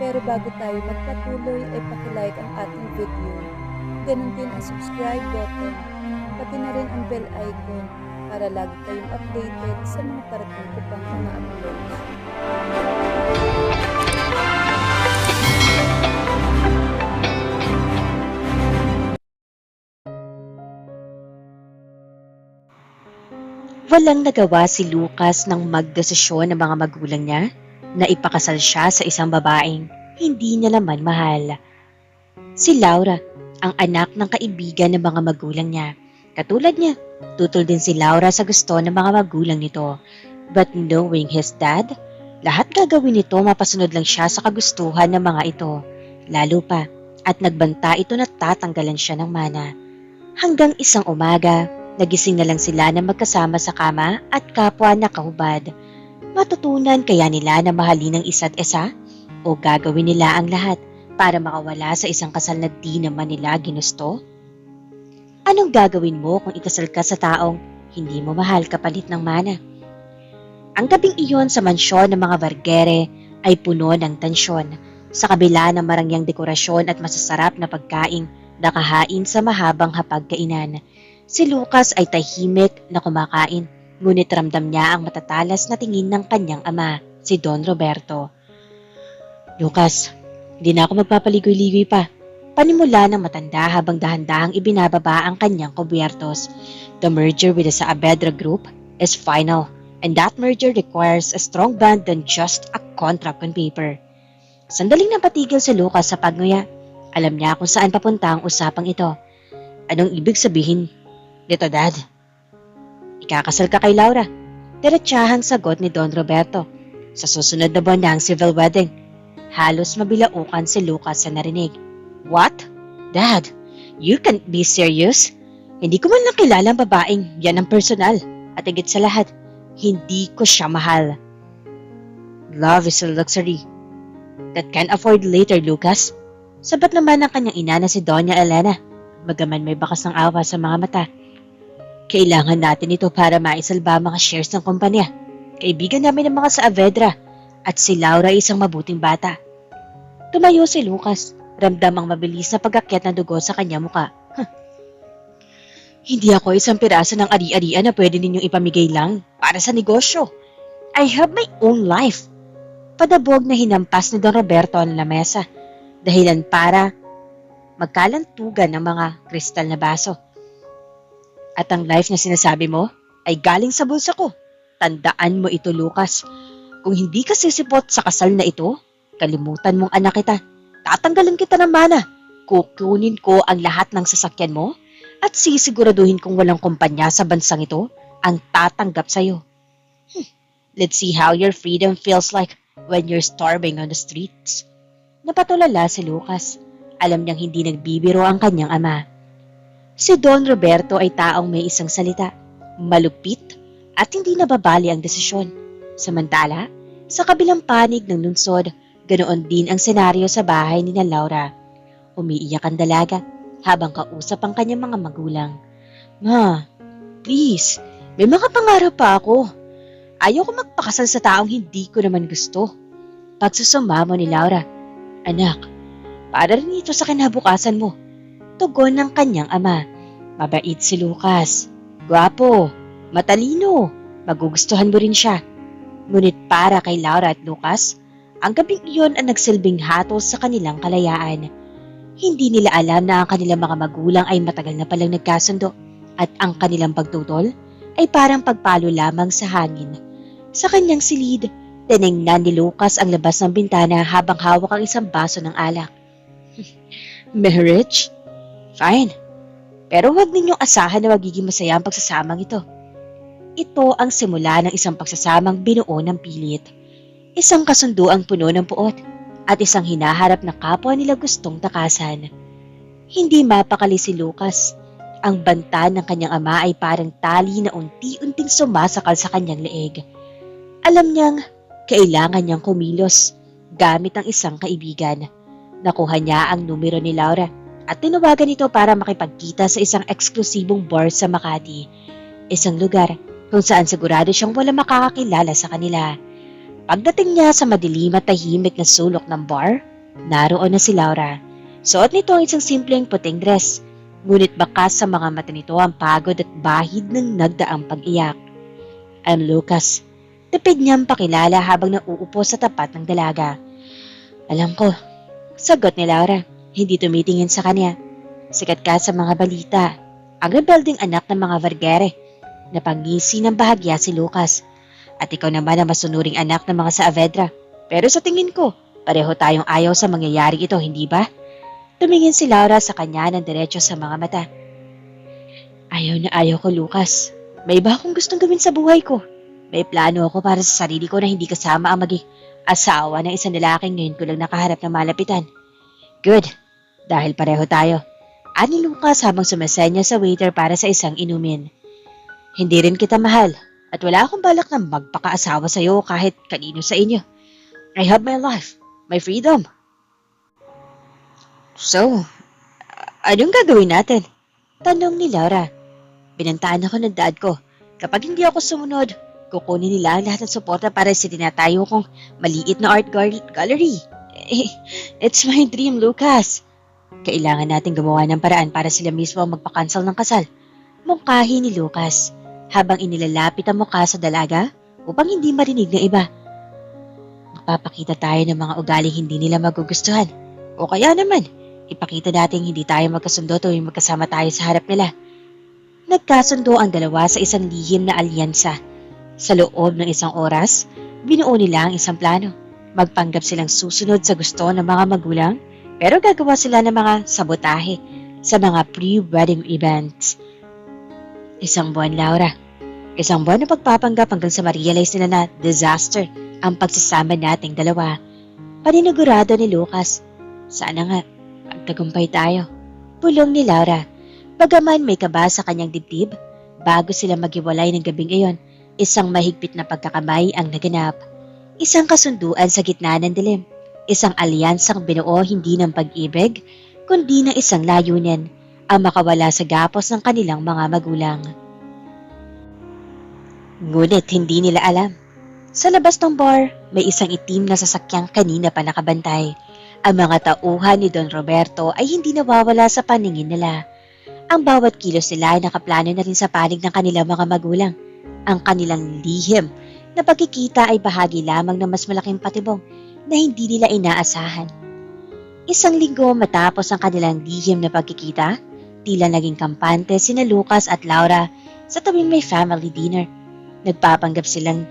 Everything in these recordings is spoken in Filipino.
Pero bago tayo magpatuloy ay pakilike ang ating video. Ganon din ang subscribe button, pati na rin ang bell icon para lagi kayong updated sa mga parating ko pang mga uploads. Walang nagawa si Lucas nang magdesisyon ng mga magulang niya na ipakasal siya sa isang babaeng hindi niya naman mahal. Si Laura, ang anak ng kaibigan ng mga magulang niya. Katulad niya, tutol din si Laura sa gusto ng mga magulang nito. But knowing his dad, lahat gagawin nito mapasunod lang siya sa kagustuhan ng mga ito. Lalo pa, at nagbanta ito na tatanggalan siya ng mana. Hanggang isang umaga, nagising na lang sila na magkasama sa kama at kapwa nakahubad. Matutunan kaya nila na mahalin ang isa't isa o gagawin nila ang lahat para makawala sa isang kasal na di naman nila ginusto? Anong gagawin mo kung ikasal ka sa taong hindi mo mahal kapalit ng mana? Ang gabing iyon sa mansyon ng mga Vergere ay puno ng tensyon sa kabila ng marangyang dekorasyon at masasarap na pagkaing nakahain sa mahabang hapagkainan. Si Lucas ay tahimik na kumakain, ngunit ramdam niya ang matatalas na tingin ng kanyang ama, si Don Roberto. Lucas, hindi na ako magpapaligoy-ligoy pa. Panimula ng matanda habang dahan-dahang ibinababa ang kanyang kubyertos. The merger with the Saavedra Group is final, and that merger requires a strong bond than just a contract on paper. Sandaling napatigil si Lucas sa pagnguya. Alam niya kung saan papunta ang usapang ito. Anong ibig sabihin dito, Dad? Ikakasal ka kay Laura. Diretsahang sagot ni Don Roberto. Sa susunod na buwan na ang civil wedding. Halos mabilaukan si Lucas sa narinig. What? Dad, you can't be serious? Hindi ko man lang kilala ang babaeng yan ang personal. At higit sa lahat, hindi ko siya mahal. Love is a luxury that can afford later, Lucas. Sabat naman ang kanyang ina na si Doña Elena. Bagaman may bakas ng awa sa mga mata. Kailangan natin ito para maisalba mga shares ng kumpanya. Kaibigan namin ng mga Saavedra at si Laura ay isang mabuting bata. Tumayo si Lucas, ramdam ang mabilis na pag-akyat ng dugo sa kanyang muka. Hindi ako isang piraso ng ari-arian na pwede ninyong ipamigay lang para sa negosyo. I have my own life. Padabog na hinampas ni Don Roberto ang lamesa, dahilan para magkalantugan ng mga kristal na baso. At ang life na sinasabi mo ay galing sa bulsa ko. Tandaan mo ito, Lucas. Kung hindi ka sisipot sa kasal na ito, kalimutan mong anak kita. Tatanggalan kita ng mana. Kukunin ko ang lahat ng sasakyan mo at sisiguraduhin kong walang kumpanya sa bansang ito ang tatanggap sa'yo. Let's see how your freedom feels like when you're starving on the streets. Napatulala si Lucas. Alam niyang hindi nagbibiro ang kanyang ama. Si Don Roberto ay taong may isang salita, malupit at hindi nababali ang desisyon. Samantala, sa kabilang panig ng lungsod, ganoon din ang senaryo sa bahay ni Laura. Umiiyak ang dalaga habang kausap ang kanyang mga magulang. Ma, please, may mga pangarap pa ako. Ayoko magpakasal sa taong hindi ko naman gusto. Pagsusumamo ni Laura, anak, para rin ito sa kinabukasan mo. Tugon ng kanyang ama. Mabait si Lucas. Gwapo, matalino, magugustuhan mo rin siya. Ngunit para kay Laura at Lucas, ang gabing iyon ang nagsilbing hatol sa kanilang kalayaan. Hindi nila alam na ang kanilang mga magulang ay matagal na palang nagkasundo at ang kanilang pagtutol ay parang pagpalo lamang sa hangin. Sa kanyang silid, tiningnan ni Lucas ang labas ng bintana habang hawak ang isang baso ng alak. Marriage? Fine. Pero huwag ninyong asahan na magiging masaya ang pagsasamang ito. Ito ang simula ng isang pagsasamang binuo ng pilit. Isang kasunduang puno ng puot at isang hinaharap na kapwa nila gustong takasan. Hindi mapakali si Lucas. Ang banta ng kanyang ama ay parang tali na unti-unting sumasakal sa kanyang leeg. Alam niyang kailangan niyang kumilos gamit ang isang kaibigan. Nakuha niya ang numero ni Laura at tinawagan ito para makipagkita sa isang eksklusibong bar sa Makati. Isang lugar kung saan sigurado siyang wala makakakilala sa kanila. Pagdating niya sa madilim at tahimik na sulok ng bar, naroon na si Laura. Suot nito ang isang simpleng puting dress. Ngunit bakas sa mga mata nito ang pagod at bahid ng nagdaang pag-iyak. I'm Lucas. Tipid niyang pakilala habang nauupo sa tapat ng dalaga. Alam ko, sagot ni Laura, hindi tumitingin sa kanya. Sikat ka sa mga balita. Ang rebelding anak ng mga Vergere. Napangisi ng bahagya si Lucas. At ikaw naman ang masunuring anak ng mga Saavedra. Pero sa tingin ko, pareho tayong ayaw sa mangyayari ito, hindi ba? Tumingin si Laura sa kanya ng diretso sa mga mata. Ayaw na ayaw ko, Lucas. May iba akong gustong gawin sa buhay ko. May plano ako para sa sarili ko na hindi kasama ang maging asawa ng isang lalaking ngayon ko lang nakaharap na malapitan. Good, dahil pareho tayo. Ani Lucas habang sumasenya sa waiter para sa isang inumin. Hindi rin kita mahal at wala akong balak na magpakaasawa sa iyo kahit kanino sa inyo. I have my life, my freedom. So, anong gagawin natin? Tanong ni Laura. Binantaan ako ng dad ko. Kapag hindi ako sumunod, kukunin nila ang lahat ng suporta para sa tinatayo kong maliit na art gallery. It's my dream, Lucas. Kailangan natin gumawa ng paraan para sila mismo ang magpa-cancel ng kasal. Mungkahi ni Lucas habang inilalapit ang mukha sa dalaga upang hindi marinig ng iba. Magpapakita tayo ng mga ugaling hindi nila magugustuhan. O kaya naman, ipakita natin hindi tayo magkasundo tuwing magkasama tayo sa harap nila. Nagkasundo ang dalawa sa isang lihim na alyansa. Sa loob ng isang oras, binuo nila ang isang plano. Magpanggap silang susunod sa gusto ng mga magulang, pero gagawa sila ng mga sabotahe sa mga pre-wedding events. Isang buwan, Laura. Isang buwan na pagpapanggap hanggang sa ma-realize nila na disaster ang pagsasama nating dalawa. Paninigurado ni Lucas. Sana nga, magtagumpay tayo. Pulong ni Laura. Bagaman may kaba sa kanyang dibdib, bago sila maghiwalay ng gabing iyon, isang mahigpit na pagkakamay ang naganap. Isang kasunduan sa gitna ng dilim. Isang alyansang binuo hindi ng pag-ibig, kundi ng isang layunin, ang makawala sa gapos ng kanilang mga magulang. Ngunit hindi nila alam. Sa labas ng bar, may isang itim na sasakyang kanina pa nakabantay. Ang mga tauhan ni Don Roberto ay hindi nawawala sa paningin nila. Ang bawat kilos nila ay nakaplano na rin sa panig ng kanilang mga magulang. Ang kanilang lihim na pagkikita ay bahagi lamang ng mas malaking patibong na hindi nila inaasahan. Isang linggo matapos ang kanilang lihim na pagkikita, tila naging kampante sina Lucas at Laura sa tuwing may family dinner. Nagpapanggap silang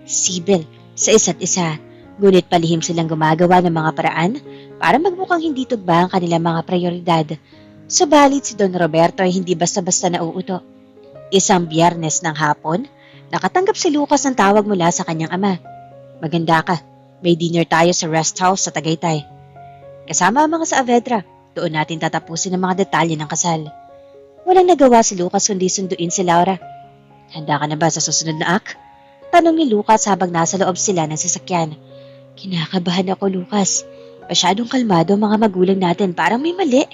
sibil sa isa't isa, ngunit palihim silang gumagawa ng mga paraan para magmukhang hindi tugba ang kanilang mga prioridad. Subalit si Don Roberto ay hindi basta-basta nauuto. Isang Biyernes ng hapon, nakatanggap si Lucas ng tawag mula sa kanyang ama. Maganda ka, may dinner tayo sa rest house sa Tagaytay. Kasama ang mga Saavedra, doon natin tatapusin ang mga detalye ng kasal. Walang nagawa si Lucas kundi sunduin si Laura. Handa ka na ba sa susunod na act? Tanong ni Lucas habang nasa loob sila ng sasakyan. Kinakabahan ako, Lucas. Masyadong kalmado ang mga magulang natin, parang may mali.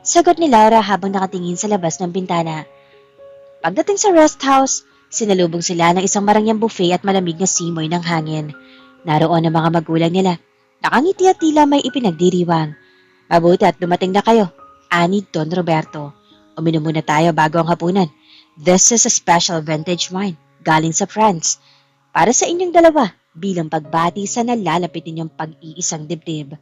Sagot ni Laura habang nakatingin sa labas ng bintana. Pagdating sa rest house, sinalubong sila ng isang marangyang buffet at malamig na simoy ng hangin. Naroon ang mga magulang nila. Nakangiti at tila may ipinagdiriwang. Mabuti at dumating na kayo, ani Don Roberto. Uminom muna tayo bago ang hapunan. This is a special vintage wine, galing sa France. Para sa inyong dalawa, bilang pagbati sa nalalapit ninyong pag-iisang dibdib.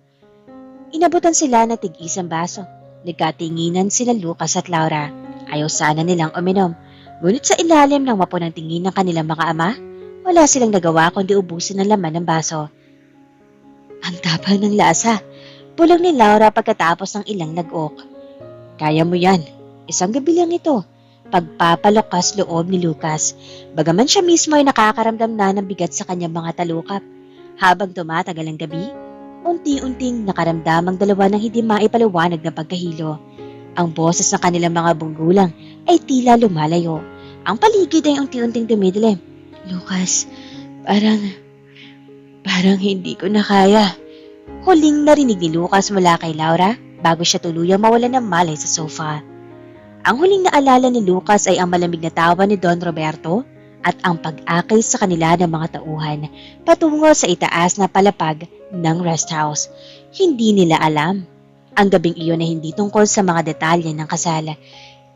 Inabutan sila ng tig-isang baso. Nagkatinginan sila Lucas at Laura. Ayaw sana nilang uminom. Ngunit sa ilalim ng mapunang tingin ng kanilang mga ama, wala silang nagawa kundi ubusin ang laman ng baso. Ang tapang ng lasa. Pulong ni Laura pagkatapos ng ilang nag-ok. Kaya mo yan. Isang gabi lang ito. Pagpapalokas loob ni Lucas. Bagaman siya mismo ay nakakaramdam na ng bigat sa kanyang mga talukap. Habang tumatagal ang gabi, unti-unting nakaramdam ang dalawa ng hindi maipaliwanag na pagkahilo. Ang boses ng kanilang mga bunggulang ay tila lumalayo. Ang paligid ay unti-unting dumidilim. Lucas, parang hindi ko na kaya. Huling narinig ni Lucas mula kay Laura bago siya tuluyang mawala ng malay sa sofa. Ang huling naalala ni Lucas ay ang malamig na tawa ni Don Roberto at ang pag-akay sa kanila ng mga tauhan patungo sa itaas na palapag ng rest house. Hindi nila alam. Ang gabing iyon ay hindi tungkol sa mga detalye ng kasal.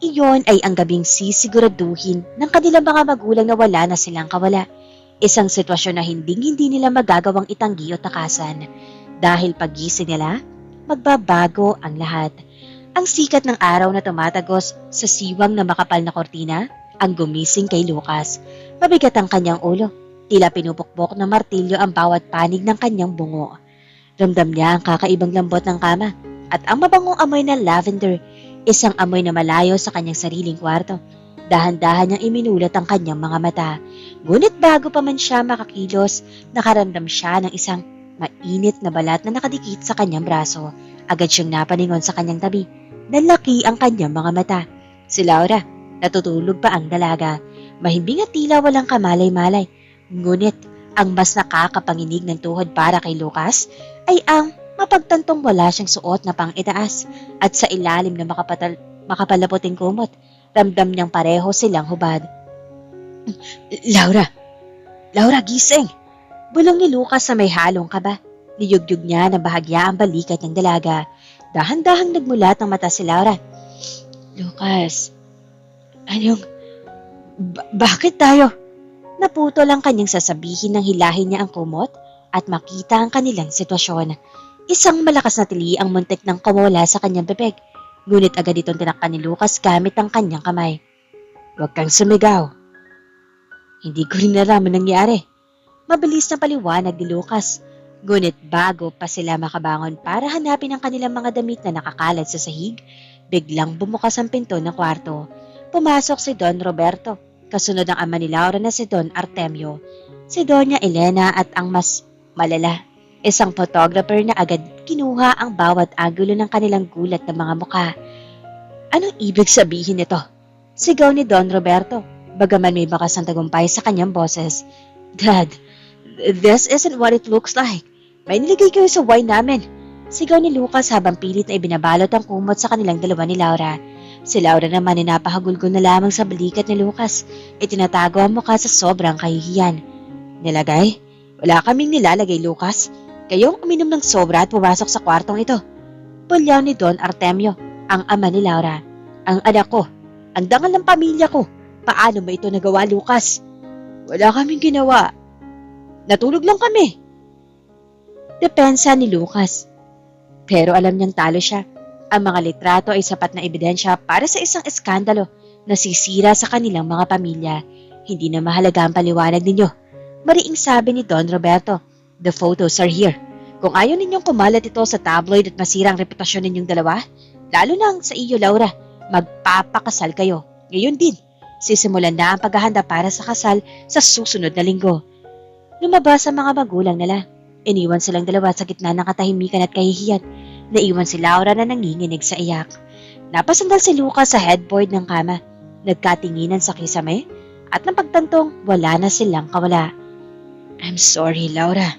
Iyon ay ang gabing sisiguraduhin ng kanilang mga magulang na wala na silang kawala. Isang sitwasyon na hindi nila magagawang itanggi o takasan. Dahil pagising nila, magbabago ang lahat. Ang sikat ng araw na tumatagos sa siwang na makapal na kortina ang gumising kay Lucas. Mabigat ang kanyang ulo. Tila pinupukpok ng martilyo ang bawat panig ng kanyang bungo. Ramdam niya ang kakaibang lambot ng kama at ang mabangong amoy ng lavender, isang amoy na malayo sa kanyang sariling kwarto. Dahan-dahan niyang iminulat ang kanyang mga mata. Ngunit bago pa man siya makakilos, nakaramdam siya ng isang mainit na balat na nakadikit sa kanyang braso. Agad siyang napaningon sa kanyang tabi. Nalaki ang kanyang mga mata. Si Laura, natutulog pa ang dalaga. Mahimbing at tila walang kamalay-malay. Ngunit ang mas nakakapanginig ng tuhod para kay Lucas ay ang mapagtantong wala siyang suot na pang-itaas at sa ilalim na makapalaputing kumot, ramdam niyang pareho silang hubad. Laura! Laura, gising! Bulong ni Lucas sa may halong kaba. Niyugyug niya ng bahagya ang balikat ng dalaga. Dahan-dahang nagmulat ang mata si Laura. Lucas, bakit tayo? Naputol ang kanyang sasabihin nang hilahin niya ang kumot at makita ang kanilang sitwasyon. Isang malakas na tili ang muntik ng kumula sa kanyang bibig. Ngunit agad itong tinakpan ni Lucas gamit ang kanyang kamay. Huwag kang sumigaw. Hindi ko rin alam ang nangyari. Mabilis na paliwanag ni Lucas. Ngunit bago pa sila makabangon para hanapin ang kanilang mga damit na nakakalat sa sahig, biglang bumukas ang pinto ng kwarto. Pumasok si Don Roberto, kasunod ang ama ni Laura na si Don Artemio, si Doña Elena at ang mas malala, isang photographer na agad kinuha ang bawat angulo ng kanilang gulat na mga mukha. Anong ibig sabihin nito? Sigaw ni Don Roberto, bagaman may bakas ng tagumpay sa kanyang boses. Dad, this isn't what it looks like. May niligay kayo sa wine namin. Sigaw ni Lucas habang pilit na ibinabalot ang kumot sa kanilang dalawa ni Laura. Si Laura naman ay napahagulgol na lamang sa balikat ni Lucas. Itinatago ang mukha sa sobrang kahihiyan. Nilagay? Wala kaming nilalagay, Lucas. Kayong uminom ng sobra at pumasok sa kwartong ito. Pulyaw ni Don Artemio, ang ama ni Laura. Ang anak ko, ang dangal ng pamilya ko. Paano mo ito nagawa, Lucas? Wala kaming ginawa. Natulog lang kami. Depensa ni Lucas. Pero alam niyang talo siya. Ang mga litrato ay sapat na ebidensya para sa isang eskandalo na sisira sa kanilang mga pamilya. Hindi na mahalaga ang paliwanag ninyo. Mariing sabi ni Don Roberto, the photos are here. Kung ayaw ninyong kumalat ito sa tabloid at masira ang reputasyon ninyong dalawa, lalo na sa iyo, Laura, magpapakasal kayo. Ngayon din, sisimulan na ang paghahanda para sa kasal sa susunod na linggo. Lumabas ang mga magulang nila. Iniwan silang dalawa sa gitna ng katahimikan at kahihiyan. Naiwan si Laura na nanginginig sa iyak. Napasandal si Lucas sa headboard ng kama. Nagkatinginan sa kisame at napagtantong wala na silang kawala. I'm sorry, Laura.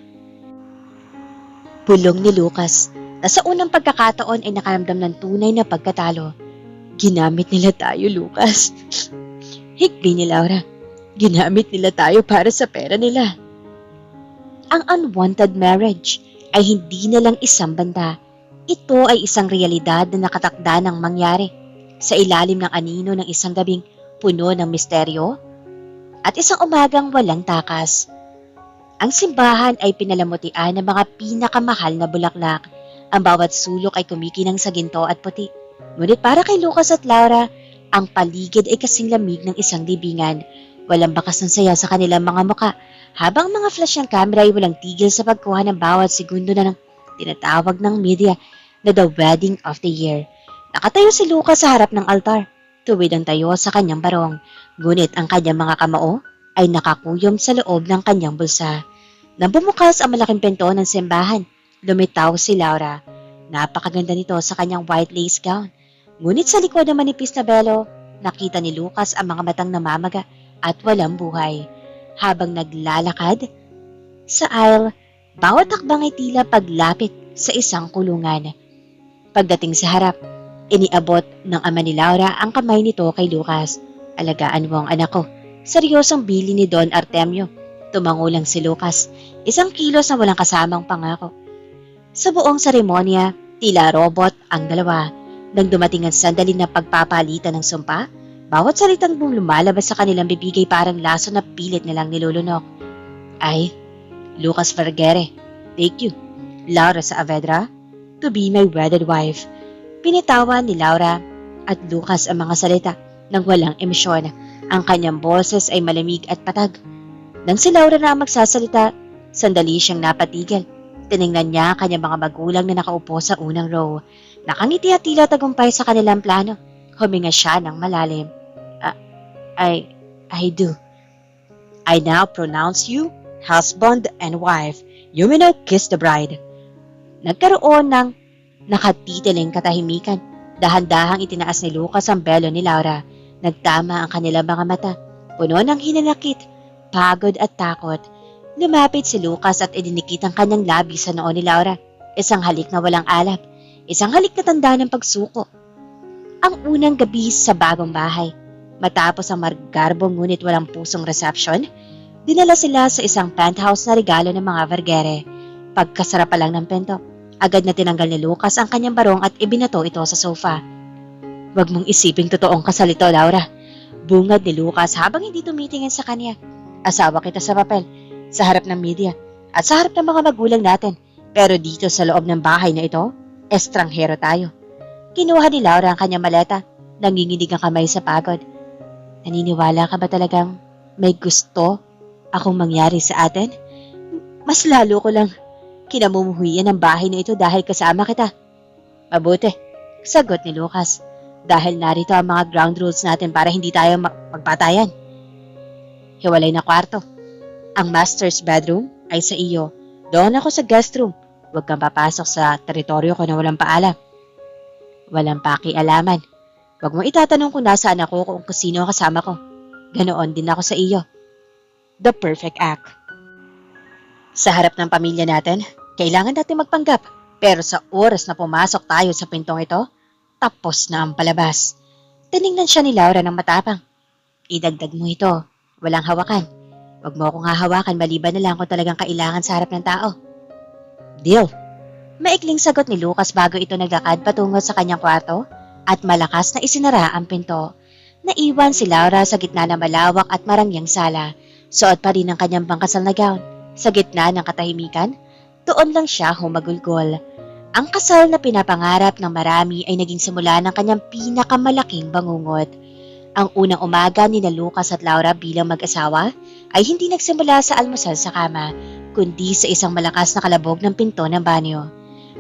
Bulong ni Lucas na sa unang pagkakataon ay nakaramdam ng tunay na pagkatalo. Ginamit nila tayo, Lucas. Hikbi ni Laura. Ginamit nila tayo para sa pera nila. Ang unwanted marriage ay hindi na lang isang banda. Ito ay isang realidad na nakatakda ng mangyari sa ilalim ng anino ng isang gabing puno ng misteryo at isang umagang walang takas. Ang simbahan ay pinalamutian ng mga pinakamahal na bulaklak. Ang bawat sulok ay kumikinang sa ginto at puti. Ngunit para kay Lucas at Laura, ang paligid ay kasing lamig ng isang libingan. Walang bakas ng saya sa kanilang mga muka habang mga flash ng camera ay walang tigil sa pagkuha ng bawat segundo na ng tinatawag ng media na the wedding of the year. Nakatayo si Lucas sa harap ng altar, tuwid ang tayo sa kanyang barong, ngunit ang kanyang mga kamao ay nakakuyom sa loob ng kanyang bulsa. Nang bumukas ang malaking pinto ng simbahan, lumitaw si Laura. Napakaganda nito sa kanyang white lace gown. Ngunit sa likod ng manipis na belo, nakita ni Lucas ang mga matang namamaga at walang buhay. Habang naglalakad sa aisle, bawat hakbang ay tila paglapit sa isang kulungan. Pagdating sa harap, iniabot ng ama ni Laura ang kamay nito kay Lucas. Alagaan mo ang anak ko. Seryosong bili ni Don Artemio. Tumango lang si Lucas, 1 kilos na walang kasamang pangako. Sa buong seremonya, tila robot ang dalawa. Nang dumating ang sandali na pagpapalitan ng sumpa, bawat salitang lumalabas sa kanilang bibigay parang laso na pilit nilang nilulunok. Ay, Lucas Vergere, take you, Laura Saavedra, to be my wedded wife. Pinitawan ni Laura at Lucas ang mga salita nang walang emosyon. Ang kanyang boses ay malamig at patag. Nang si Laura na ang magsasalita, sandali siyang napatigil. Tiningnan niya ang kanyang mga magulang na nakaupo sa unang row. Nakangiti at tila tagumpay sa kanilang plano. Huminga siya ng malalim. I do. I now pronounce you husband and wife. You may now kiss the bride. Nagkaroon ng nakatitiling katahimikan. Dahan-dahang itinaas ni Lucas ang belo ni Laura. Nagtama ang kanilang mga mata. Puno ng hinanakit, pagod at takot. Lumapit si Lucas at idinikit ang kanyang labi sa noo ni Laura. Isang halik na walang alab. Isang halik na tanda ng pagsuko. Ang unang gabi sa bagong bahay. Matapos ang margarbong ngunit walang pusong reception, dinala sila sa isang penthouse na regalo ng mga Vergere. Pagkasara pa lang ng pinto, agad na tinanggal ni Lucas ang kanyang barong at ibinato ito sa sofa. Huwag mong isiping totoong kasal ito, Laura. Bungad ni Lucas habang hindi tumitingin sa kanya. Asawa kita sa papel, sa harap ng media, at sa harap ng mga magulang natin. Pero dito sa loob ng bahay na ito, estranghero tayo. Kinuha ni Laura ang kanyang maleta, nanginginig ang kamay sa pagod. Naniniwala ka ba talagang may gusto akong mangyari sa atin? Mas lalo ko lang kinamumuhian ang bahay na ito dahil kasama kita. Mabuti, sagot ni Lucas. Dahil narito ang mga ground rules natin para hindi tayo magpatayan. Hiwalay na kwarto. Ang master's bedroom ay sa iyo. Doon ako sa guest room. Huwag kang papasok sa teritoryo ko na walang paalam. Walang pakialaman. Huwag mo itatanong kung nasaan ako kung sino ang kasama ko. Ganoon din ako sa iyo. The perfect act. Sa harap ng pamilya natin, kailangan natin magpanggap. Pero sa oras na pumasok tayo sa pintong ito, tapos na ang palabas. Tiningnan siya ni Laura ng matapang. Idagdag mo ito. Walang hawakan. Huwag mo akong hahawakan maliban na lang kung talagang kailangan sa harap ng tao. Deal. Maikling sagot ni Lucas bago ito naglakad patungo sa kanyang kwarto at malakas na isinara ang pinto. Naiwan si Laura sa gitna ng malawak at marangyang sala. Suot pa rin ang kanyang pangkasal na gown. Sa gitna ng katahimikan, doon lang siya humagulgol. Ang kasal na pinapangarap ng marami ay naging simula ng kanyang pinakamalaking bangungot. Ang unang umaga ni Lucas at Laura bilang mag-asawa ay hindi nagsimula sa almusal sa kama, kundi sa isang malakas na kalabog ng pinto ng banyo.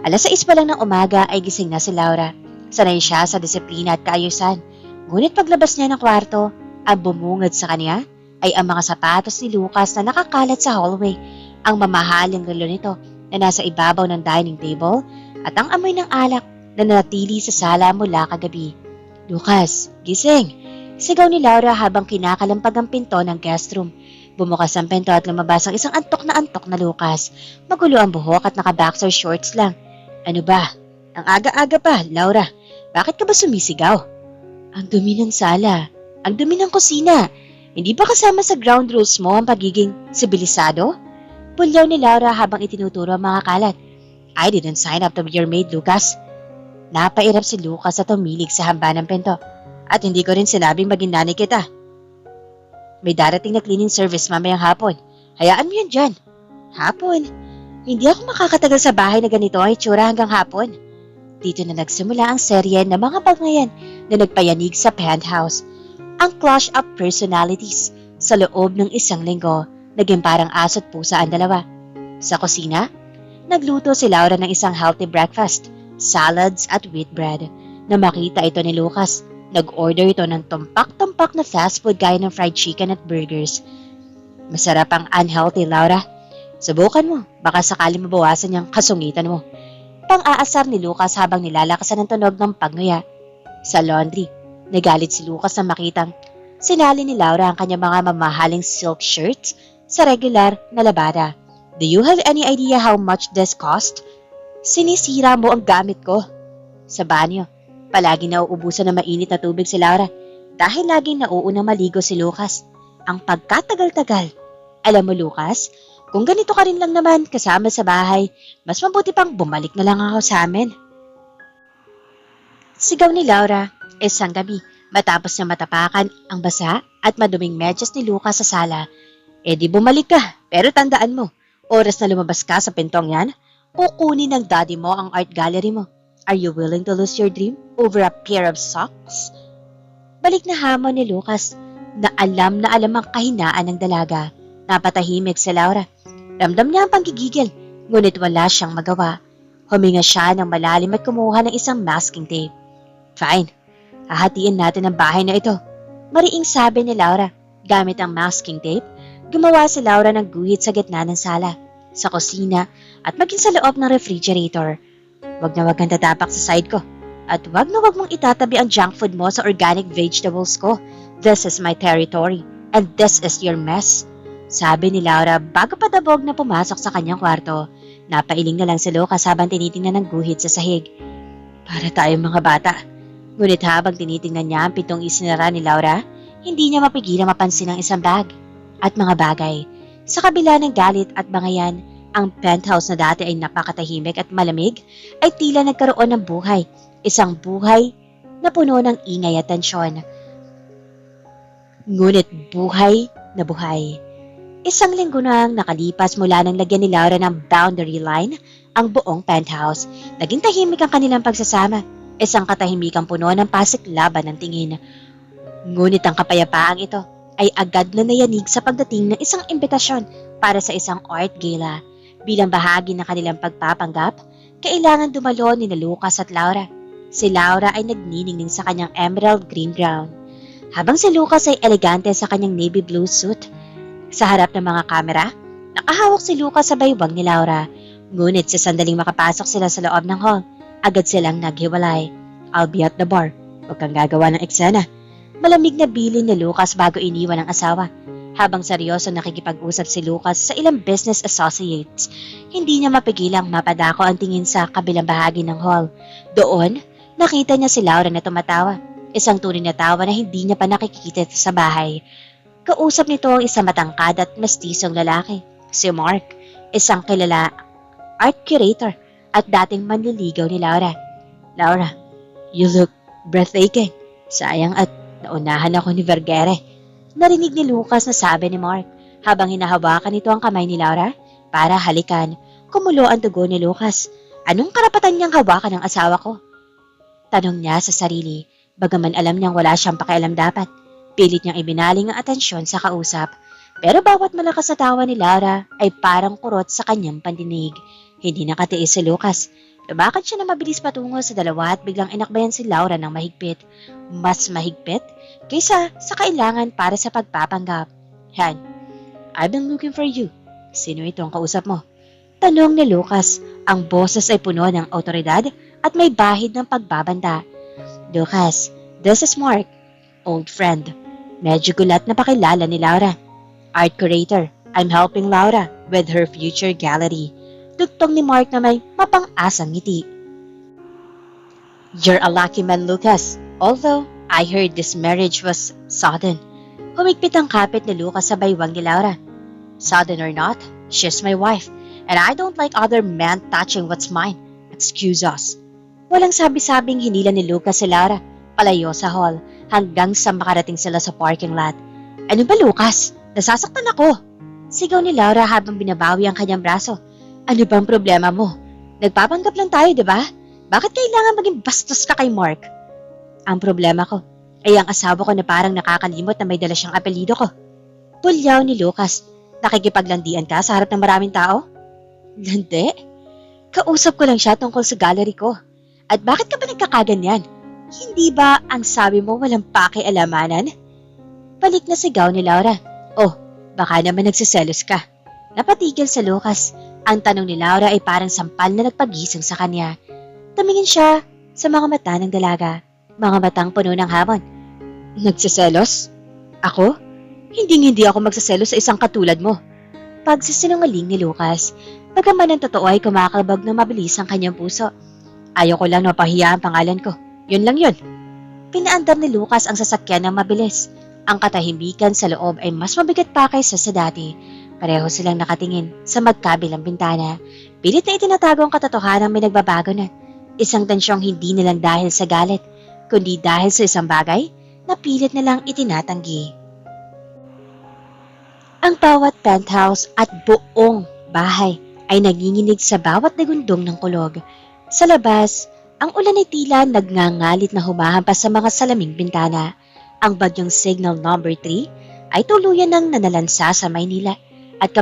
6:00 pa lang ng umaga ay gising na si Laura. Sanay siya sa disiplina at kaayusan. Ngunit paglabas niya ng kwarto, ang bumungad sa kanya ay ang mga sapatos ni Lucas na nakakalat sa hallway, ang mamahaling relo nito na nasa ibabaw ng dining table at ang amoy ng alak na nanatili sa sala mula kagabi. Lucas, gising! Sigaw ni Laura habang kinakalampag ang pinto ng guest room. Bumukas ang pinto at lumabas ang isang antok na Lucas. Magulo ang buhok at naka-boxer shorts lang. Ano ba? Ang aga-aga pa, Laura. Bakit ka ba sumisigaw? Ang dumi ng sala. Ang dumi ng kusina. Hindi ba kasama sa ground rules mo ang pagiging sibilisado? Pulyaw ni Laura habang itinuturo ang mga kalat. I didn't sign up to be your maid, Lucas. Napairap si Lucas at tumilig sa hamba ng pinto. At hindi ko rin sinabing maging nanay kita. May darating na cleaning service mamayang hapon. Hayaan mo yan dyan. Hapon? Hindi ako makakatagal sa bahay na ganito ang itsura hanggang hapon. Dito na nagsimula ang serye ng mga bangayan na nagpayanig sa penthouse. Ang clash of personalities sa loob ng 1 linggo, naging parang aso't pusa ang dalawa. Sa kusina, nagluto si Laura ng isang healthy breakfast, salads at wheat bread. Na makita ito ni Lucas, nag-order ito ng tumpak-tumpak na fast food gaya ng fried chicken at burgers. Masarap ang unhealthy, Laura. Subukan mo, baka sakali mabawasan yung kasungitan mo. Pang-aasar ni Lucas habang nilalakasan ng tunog ng pagnguya. Sa laundry, nagalit si Lucas na makitang sinali ni Laura ang kanyang mga mamahaling silk shirts sa regular na labada. Do you have any idea how much this cost? Sinisira mo ang gamit ko. Sa banyo, palagi nauubusan ng mainit na tubig si Laura dahil laging nauunang maligo si Lucas. ang pagkatagal-tagal. Alam mo, Lucas, kung ganito ka rin lang naman kasama sa bahay, mas mabuti pang bumalik na lang ako sa amin. Sigaw ni Laura, isang gabi, matapos na matapakan ang basa at maduming medyas ni Lucas sa sala. Di bumalik ka, pero tandaan mo, oras na lumabas ka sa pintong yan, kukunin ng daddy mo ang art gallery mo. Are you willing to lose your dream over a pair of socks? Balik na hamon ni Lucas na alam ang kahinaan ng dalaga. Napatahimik si Laura. Ramdam niya ang panggigigil, ngunit wala siyang magawa. Huminga siya ng malalim at kumuha ng isang masking tape. Fine, hahatiin natin ang bahay na ito. Mariing sabi ni Laura. Gamit ang masking tape, gumawa si Laura ng guhit sa gitna ng sala, sa kusina at maging sa loob ng refrigerator. Wag na wag kang tatapak sa side ko. At wag na wag mong itatabi ang junk food mo sa organic vegetables ko. This is my territory and this is your mess. Sabi ni Laura bago padabog na pumasok sa kanyang kwarto. Napailing na lang si Lucas habang tinitingnan ng guhit sa sahig. Para tayong mga bata. Ngunit habang tinitingnan niya ang pitong isinara ni Laura, hindi niya mapigilang mapansin ang isang bag at mga bagay. Sa kabila ng galit at bangayan, ang penthouse na dati ay napakatahimik at malamig ay tila nagkaroon ng buhay. Isang buhay na puno ng ingay at tensyon. Ngunit buhay na buhay. Isang linggo nang nakalipas mula nang lagyan ni Laura ng boundary line ang buong penthouse. Naging tahimik ang kanilang pagsasama. Isang katahimikang puno ng pasiklaban ng tingin. Ngunit ang kapayapaang ito ay agad na nayanig sa pagdating ng isang imbitasyon para sa isang art gala. Bilang bahagi ng kanilang pagpapanggap, kailangan dumalo ni Lucas at Laura. Si Laura ay nagniningning sa kanyang emerald green gown, habang si Lucas ay elegante sa kanyang navy blue suit. Sa harap ng mga kamera, nakahawak si Lucas sa baywang ni Laura. Ngunit sa sandaling makapasok sila sa loob ng hall, agad silang naghiwalay. I'll be at the bar. Huwag kang gagawa ng eksena. Malamig na bilin ni Lucas bago iniwan ang asawa. Habang seryoso nakikipag-usap si Lucas sa ilang business associates, hindi niya mapigilang mapadako ang tingin sa kabilang bahagi ng hall. Doon, nakita niya si Laura na tumatawa. Isang tunay na tawa na hindi niya pa nakikita sa bahay. Kausap nito ang isang matangkad at mestisong lalaki, si Mark, isang kilala art curator at dating manliligaw ni Laura. Laura, you look breathtaking. Sayang at naunahan ako ni Vergere. Narinig ni Lucas na sabi ni Mark habang hinahawakan nito ang kamay ni Laura para halikan. Kumulo ang dugo ni Lucas. Anong karapatan niyang hawakan ng asawa ko? Tanong niya sa sarili, bagaman alam niyang wala siyang pakialam dapat. Pilit niyang ibinaling ang atensyon sa kausap. Pero bawat malakas na tawa ni Laura ay parang kurot sa kanyang pandinig. Hindi nakatiis si Lucas. Lumakad siya na mabilis patungo sa dalawa at biglang inakbayan si Laura ng mahigpit. Mas mahigpit kaysa sa kailangan para sa pagpapanggap. Han, I've been looking for you. Sino itong kausap mo? Tanong ni Lucas. Ang boses ay puno ng autoridad at may bahid ng pagbabanta. Lucas, this is Mark, old friend. Medyo gulat na pakilala ni Laura. Art curator, I'm helping Laura with her future gallery. Dugtong ni Mark na may mapang-asang ngiti. You're a lucky man, Lucas. Although, I heard this marriage was sudden. Humigpit ang kapit ni Lucas sa baywang ni Laura. Sudden or not, she's my wife, and I don't like other men touching what's mine. Excuse us. Walang sabi-sabing hinila ni Lucas si Laura palayo sa hall hanggang sa makarating sila sa parking lot. Ano ba, Lucas? Nasasaktan ako. Sigaw ni Laura habang binabawi ang kanyang braso. Ano bang problema mo? Nagpapanggap lang tayo, di ba? Bakit kailangan maging bastos ka kay Mark? Ang problema ko ay ang asawa ko na parang nakakalimot na may dala siyang apelido ko. Pulyaw ni Lucas. Nakikipaglandian ka sa harap ng maraming tao? Landi? Kausap ko lang siya tungkol sa gallery ko. At bakit ka ba nagkakaganyan? Hindi ba ang sabi mo walang pakialamanan? Balik na sigaw ni Laura. Oh, baka naman nagsiselos ka. Napatigil sa Lucas. Ang tanong ni Laura ay parang sampal na nagpagising sa kanya. Tumingin siya sa mga mata ng dalaga. Mga matang puno ng hamon. Nagsiselos? Ako? Hindi ako magsiselos sa isang katulad mo. Pagsisinungaling ni Lucas. Bagaman ang totoo ay kumakabog na mabilis ang kanyang puso. Ayoko lang mapahiya ang pangalan ko. Yun lang yun. Pinaandar ni Lucas ang sasakyan ng mabilis. Ang katahimikan sa loob ay mas mabigat pa kaysa sa dati. Pareho silang nakatingin sa magkabilang bintana. Pilit na itinatago ang katotohanan may nagbabago na. Isang tensyong hindi na lang dahil sa galit, kundi dahil sa isang bagay na pilit na lang itinatanggi. Ang bawat penthouse at buong bahay ay nanginginig sa bawat dagundong ng kulog. Sa labas, ang ulan ay tila nagngangalit na humahampas sa mga salaming bintana. Ang bagyong Signal No. 3 ay tuluyan ng nanalansa sa Maynila at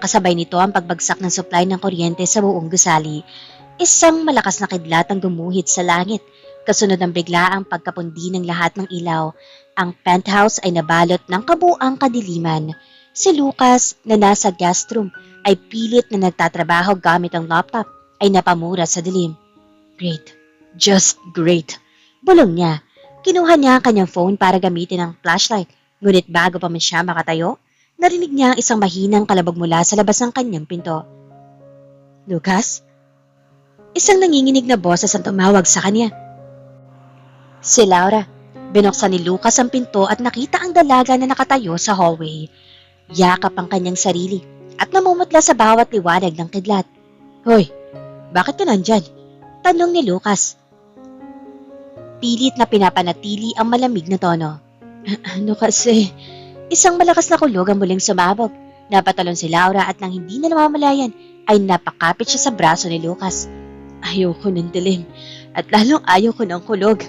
kasabay nito ang pagbagsak ng supply ng kuryente sa buong gusali. Isang malakas na kidlat ang gumuhit sa langit, kasunod ng biglaang pagkapundi ng lahat ng ilaw. Ang penthouse ay nabalot ng kabuang kadiliman. Si Lucas na nasa guest room ay pilit na nagtatrabaho gamit ang laptop ay napamura sa dilim. Great. Just great. Bulong niya. Kinuha niya ang kanyang phone para gamitin ang flashlight. Ngunit bago pa man siya makatayo, narinig niya ang isang mahinang kalabog mula sa labas ng kanyang pinto. Lucas? Isang nanginginig na boses ang tumawag sa kanya. Si Laura. Binuksan ni Lucas ang pinto at nakita ang dalaga na nakatayo sa hallway. Yakap ang kanyang sarili at namumutla sa bawat liwanag ng kidlat. Hoy, bakit ka nandyan? Tanong ni Lucas. Pilit na pinapanatili ang malamig na tono. Ano kasi? Isang malakas na kulog ang muling sumabog. Napatalon si Laura at nang hindi na namamalayan ay napakapit siya sa braso ni Lucas. Ayoko ng dilim at lalong ayoko ng kulog.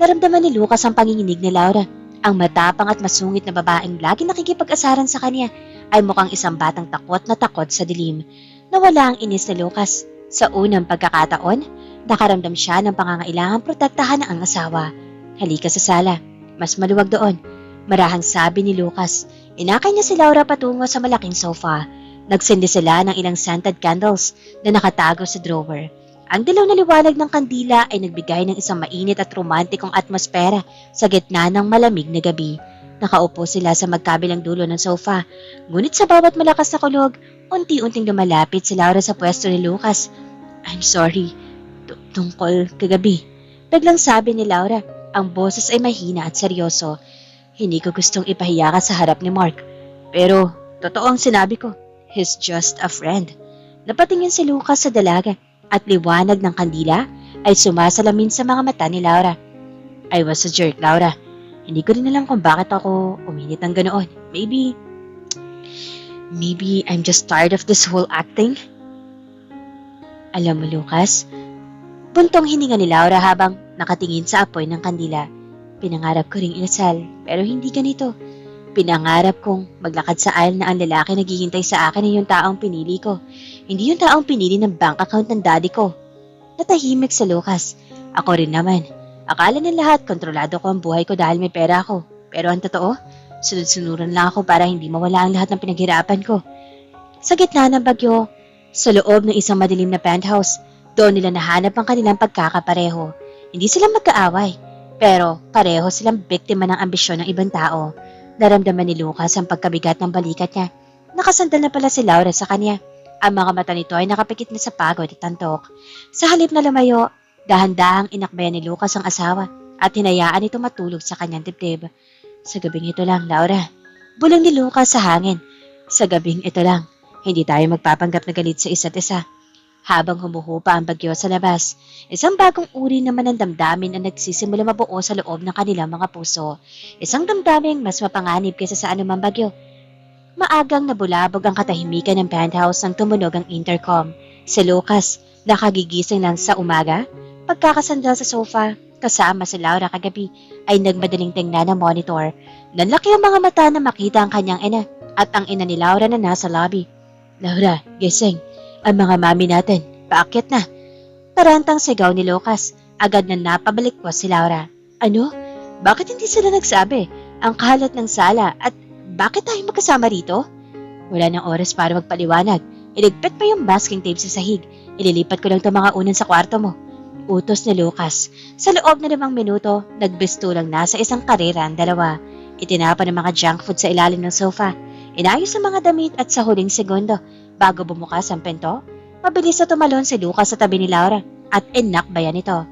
Naramdaman ni Lucas ang panginginig ni Laura. Ang matapang at masungit na babaeng lagi nakikipag-asaran sa kanya ay mukhang isang batang takot na takot sa dilim. Nawala ang inis ni Lucas. Sa unang pagkakataon, nakaramdam siya ng pangangailangang protektahan ang asawa. Halika sa sala. Mas maluwag doon. Marahang sabi ni Lucas. Inakay niya si Laura patungo sa malaking sofa. Nagsindi sila ng ilang scented candles na nakatago sa drawer. Ang dilaw na liwanag ng kandila ay nagbigay ng isang mainit at romantikong atmosfera sa gitna ng malamig na gabi. Nakaupo sila sa magkabilang dulo ng sofa. Ngunit sa bawat malakas na kulog, unti-unting lumalapit si Laura sa pwesto ni Lucas. I'm sorry. Tungkol kagabi. Biglang sabi ni Laura, ang boses ay mahina at seryoso. Hindi ko gustong ipahiya ka sa harap ni Mark. Pero, totoo ang sinabi ko. He's just a friend. Napatingin si Lucas sa dalaga at liwanag ng kandila ay sumasalamin sa mga mata ni Laura. I was a jerk, Laura. Hindi ko rin alam kung bakit ako uminit ng ganoon. Maybe I'm just tired of this whole acting. Alam mo, Lucas, buntong hininga ni Laura habang nakatingin sa apoy ng kandila. Pinangarap ko ring inasal, pero hindi ganito. Pinangarap kong maglakad sa aisle na ang lalaki naghihintay sa akin ay yung taong pinili ko. Hindi yung taong pinili ng bank account ng daddy ko. Natahimik sa Lucas. Ako rin naman. Akala ng lahat kontrolado ko ang buhay ko dahil may pera ako. Pero ang totoo, sunod-sunuran lang ako para hindi mawala ang lahat ng pinaghirapan ko. Sa gitna ng bagyo, sa loob ng isang madilim na penthouse, doon nila nahanap ang kanilang pagkakapareho. Hindi sila magkaaway, pero pareho silang biktima ng ambisyon ng ibang tao. Naramdaman ni Lucas ang pagkabigat ng balikat niya. Nakasandal na pala si Laura sa kanya. Ang mga mata nito ay nakapikit na sa pagod at antok. Sa halip na lumayo, dahan-dahang inakbayan ni Lucas ang asawa at hinayaan ito matulog sa kanyang dibdib. Sa gabing ito lang, Laura. Bulong ni Lucas sa hangin. Sa gabing ito lang, hindi tayo magpapanggap na galit sa isa't isa. Habang humuhupa ang bagyo sa labas, isang bagong uri naman ng damdamin ang nagsisimula mabuo sa loob ng kanilang mga puso. Isang damdaming mas mapanganib kaysa sa anumang bagyo. Maagang nabulabog ang katahimikan ng penthouse nang tumunog ang intercom. Si Lucas, nakagigising lang sa umaga, pagkakasandal sa sofa, kasama si Laura kagabi, ay nagmadaling tingnan ang monitor. Nanlaki ang mga mata na makita ang kanyang ina at ang ina ni Laura na nasa lobby. Laura, gising. Ang mga mami natin, paakyat na. Tarantang sigaw ni Lucas. Agad na napabalik si Laura. Ano? Bakit hindi sila nagsabi? Ang kalat ng sala at bakit tayo magkasama rito? Wala nang oras para magpaliwanag. Iligpit pa yung masking tape sa sahig. Ililipat ko lang itong mga unan sa kwarto mo. Utos ni Lucas. Sa loob na 5 minuto, nagbisto lang na sa isang karera ang dalawa. Itinapa ng mga junk food sa ilalim ng sofa. Inayos ang mga damit at sa huling segundo, bago bumukas ang pinto, mabilis na tumalon si Lucas sa tabi ni Laura at inakbayan ito.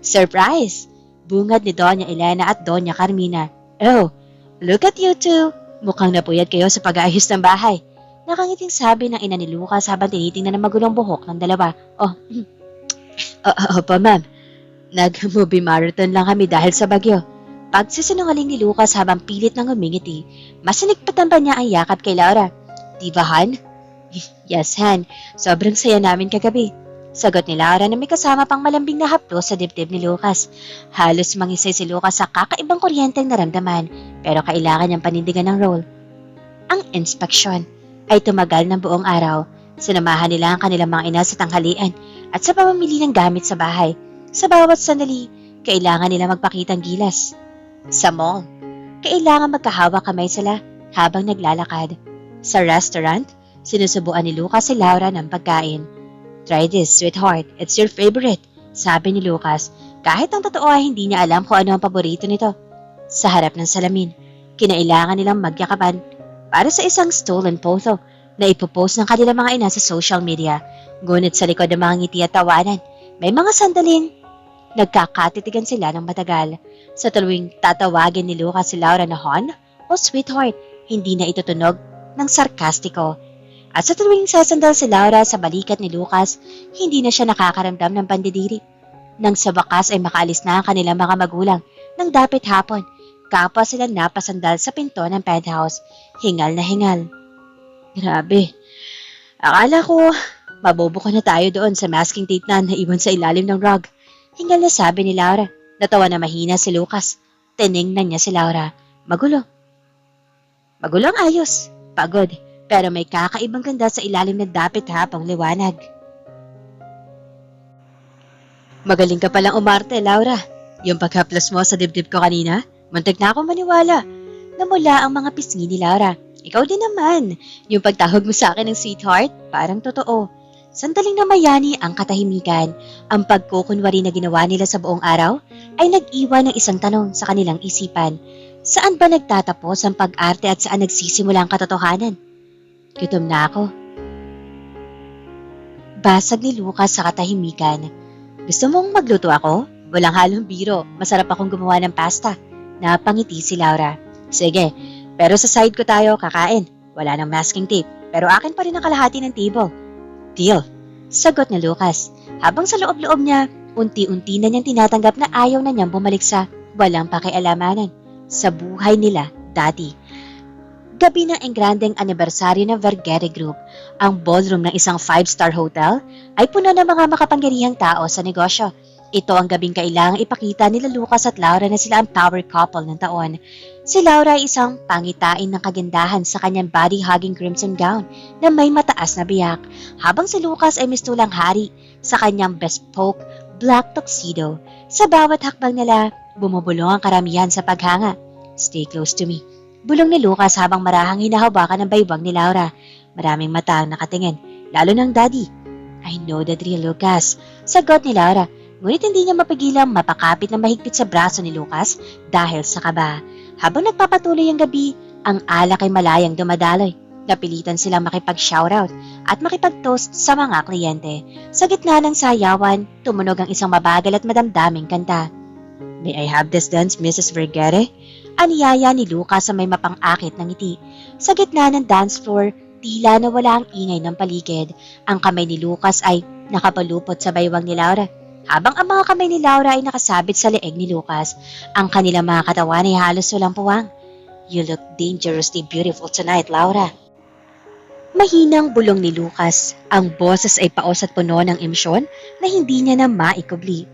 Surprise! Bungad ni Doña Elena at Doña Carmina. Oh, Look at you two. Mukhang napuyat kayo sa pag-aayos ng bahay. Nakangiting sabi ng ina ni Lucas habang tinitingnan ang magulong buhok ng dalawa. Opo ma'am. Nag-movie marathon lang kami dahil sa bagyo. Pagsisinungaling ni Lucas habang pilit nang humingiti, masinigpatan pa niya ang yakap kay Laura. Di ba, Han? Yes, Han. Sobrang saya namin kagabi. Sagot ni Laura na may kasama pang malambing na haplos sa dibdib ni Lucas. Halos mangisay si Lucas sa kakaibang kuryenteng naramdaman, pero kailangan niyang panindigan ng role. Ang inspeksyon ay tumagal ng buong araw. Sinamahan nila ang kanilang mga ina sa tanghalian at sa pamamili ng gamit sa bahay. Sa bawat sandali, kailangan nila magpakitang gilas. Sa mall, kailangan magkahawak kamay sila habang naglalakad. Sa restaurant, sinusubuan ni Lucas si Laura ng pagkain. Try this, sweetheart. It's your favorite, sabi ni Lucas, kahit ang totoo ay hindi niya alam kung ano ang paborito nito. Sa harap ng salamin, kinailangan nilang magyakapan para sa isang stolen photo na ipopost ng kanilang mga ina sa social media. Ngunit sa likod ng mga ngiti at tawanan, may mga sandaling nagkakatitigan sila ng matagal. Sa tuwing tatawagin ni Lucas si Laura na hon o sweetheart, hindi na ito tunog ng sarkastiko. At sa tuwing sasandal si Laura sa balikat ni Lucas, hindi na siya nakakaramdam ng pandidiri. Nang sa wakas ay makaalis na ang kanilang mga magulang nang dapit hapon, kapwa sila napasandal sa pinto ng penthouse. Hingal na hingal. Grabe. Akala ko, mabubuko na tayo doon sa masking tape na naiwan sa ilalim ng rug. Hingal na sabi ni Laura. Natawa na mahina si Lucas. Tiningnan niya si Laura. Magulo. Magulo ang ayos. Pagod. Pero may kakaibang ganda sa ilalim ng dapit hapong liwanag. Magaling ka palang umarte, Laura. Yung paghaplas mo sa dibdib ko kanina, muntik na akong maniwala. Namula ang mga pisngi ni Laura. Ikaw din naman. Yung pagtawag mo sa akin ng sweetheart, parang totoo. Sandaling namayani ang katahimikan. Ang pagkukunwari na ginawa nila sa buong araw ay nag-iwan ng isang tanong sa kanilang isipan. Saan ba nagtatapos ang pag-arte at saan nagsisimula ang katotohanan? Gutom na ako. Basag ni Lucas sa katahimikan. Gusto mong magluto ako? Walang halong biro. Masarap akong gumawa ng pasta. Napangiti si Laura. Sige, pero sa side ko tayo kakain. Wala nang masking tape. Pero akin pa rin ang kalahati ng table. Deal. Sagot ni Lucas. Habang sa loob-loob niya, unti-unti na niyang tinatanggap na ayaw na niyang bumalik sa walang pakialamanan sa buhay nila dati. Gabi ng engrandeng anibersaryo ng Vergere Group, ang ballroom ng isang 5-star hotel ay puno ng mga makapangyarihang tao sa negosyo. Ito ang gabing kailangang ipakita nila Lucas at Laura na sila ang power couple ng taon. Si Laura ay isang pangitain ng kagandahan sa kanyang body-hugging crimson gown na may mataas na biyak, habang si Lucas ay mistulang hari sa kanyang bespoke black tuxedo. Sa bawat hakbang nila, bumubulong ang karamihan sa paghanga. Stay close to me. Bulong ni Lucas habang marahang hinahawakan ng baywang ni Laura. Maraming mata ang nakatingin, lalo ng daddy. I know the drill, Lucas. Sagot ni Laura. Ngunit hindi niya mapigilang mapakapit na mahigpit sa braso ni Lucas dahil sa kaba. Habang nagpapatuloy ang gabi, ang alak ay malayang dumadaloy. Napilitan silang makipag-shoutout at makipag-toast sa mga kliyente. Sa gitna ng sayawan, tumunog ang isang mabagal at madamdaming kanta. May I have this dance, Mrs. Vergere? Aniyaya ni Lucas sa may mapang-akit ng ngiti. Sa gitna ng dance floor, tila na wala ang ingay ng paligid. Ang kamay ni Lucas ay nakapalupot sa baywang ni Laura. Habang ang mga kamay ni Laura ay nakasabit sa leeg ni Lucas, ang kanilang mga katawan ay halos walang puwang. You look dangerously beautiful tonight, Laura. Mahinang bulong ni Lucas. Ang boses ay paos at puno ng emosyon na hindi niya na maikubli.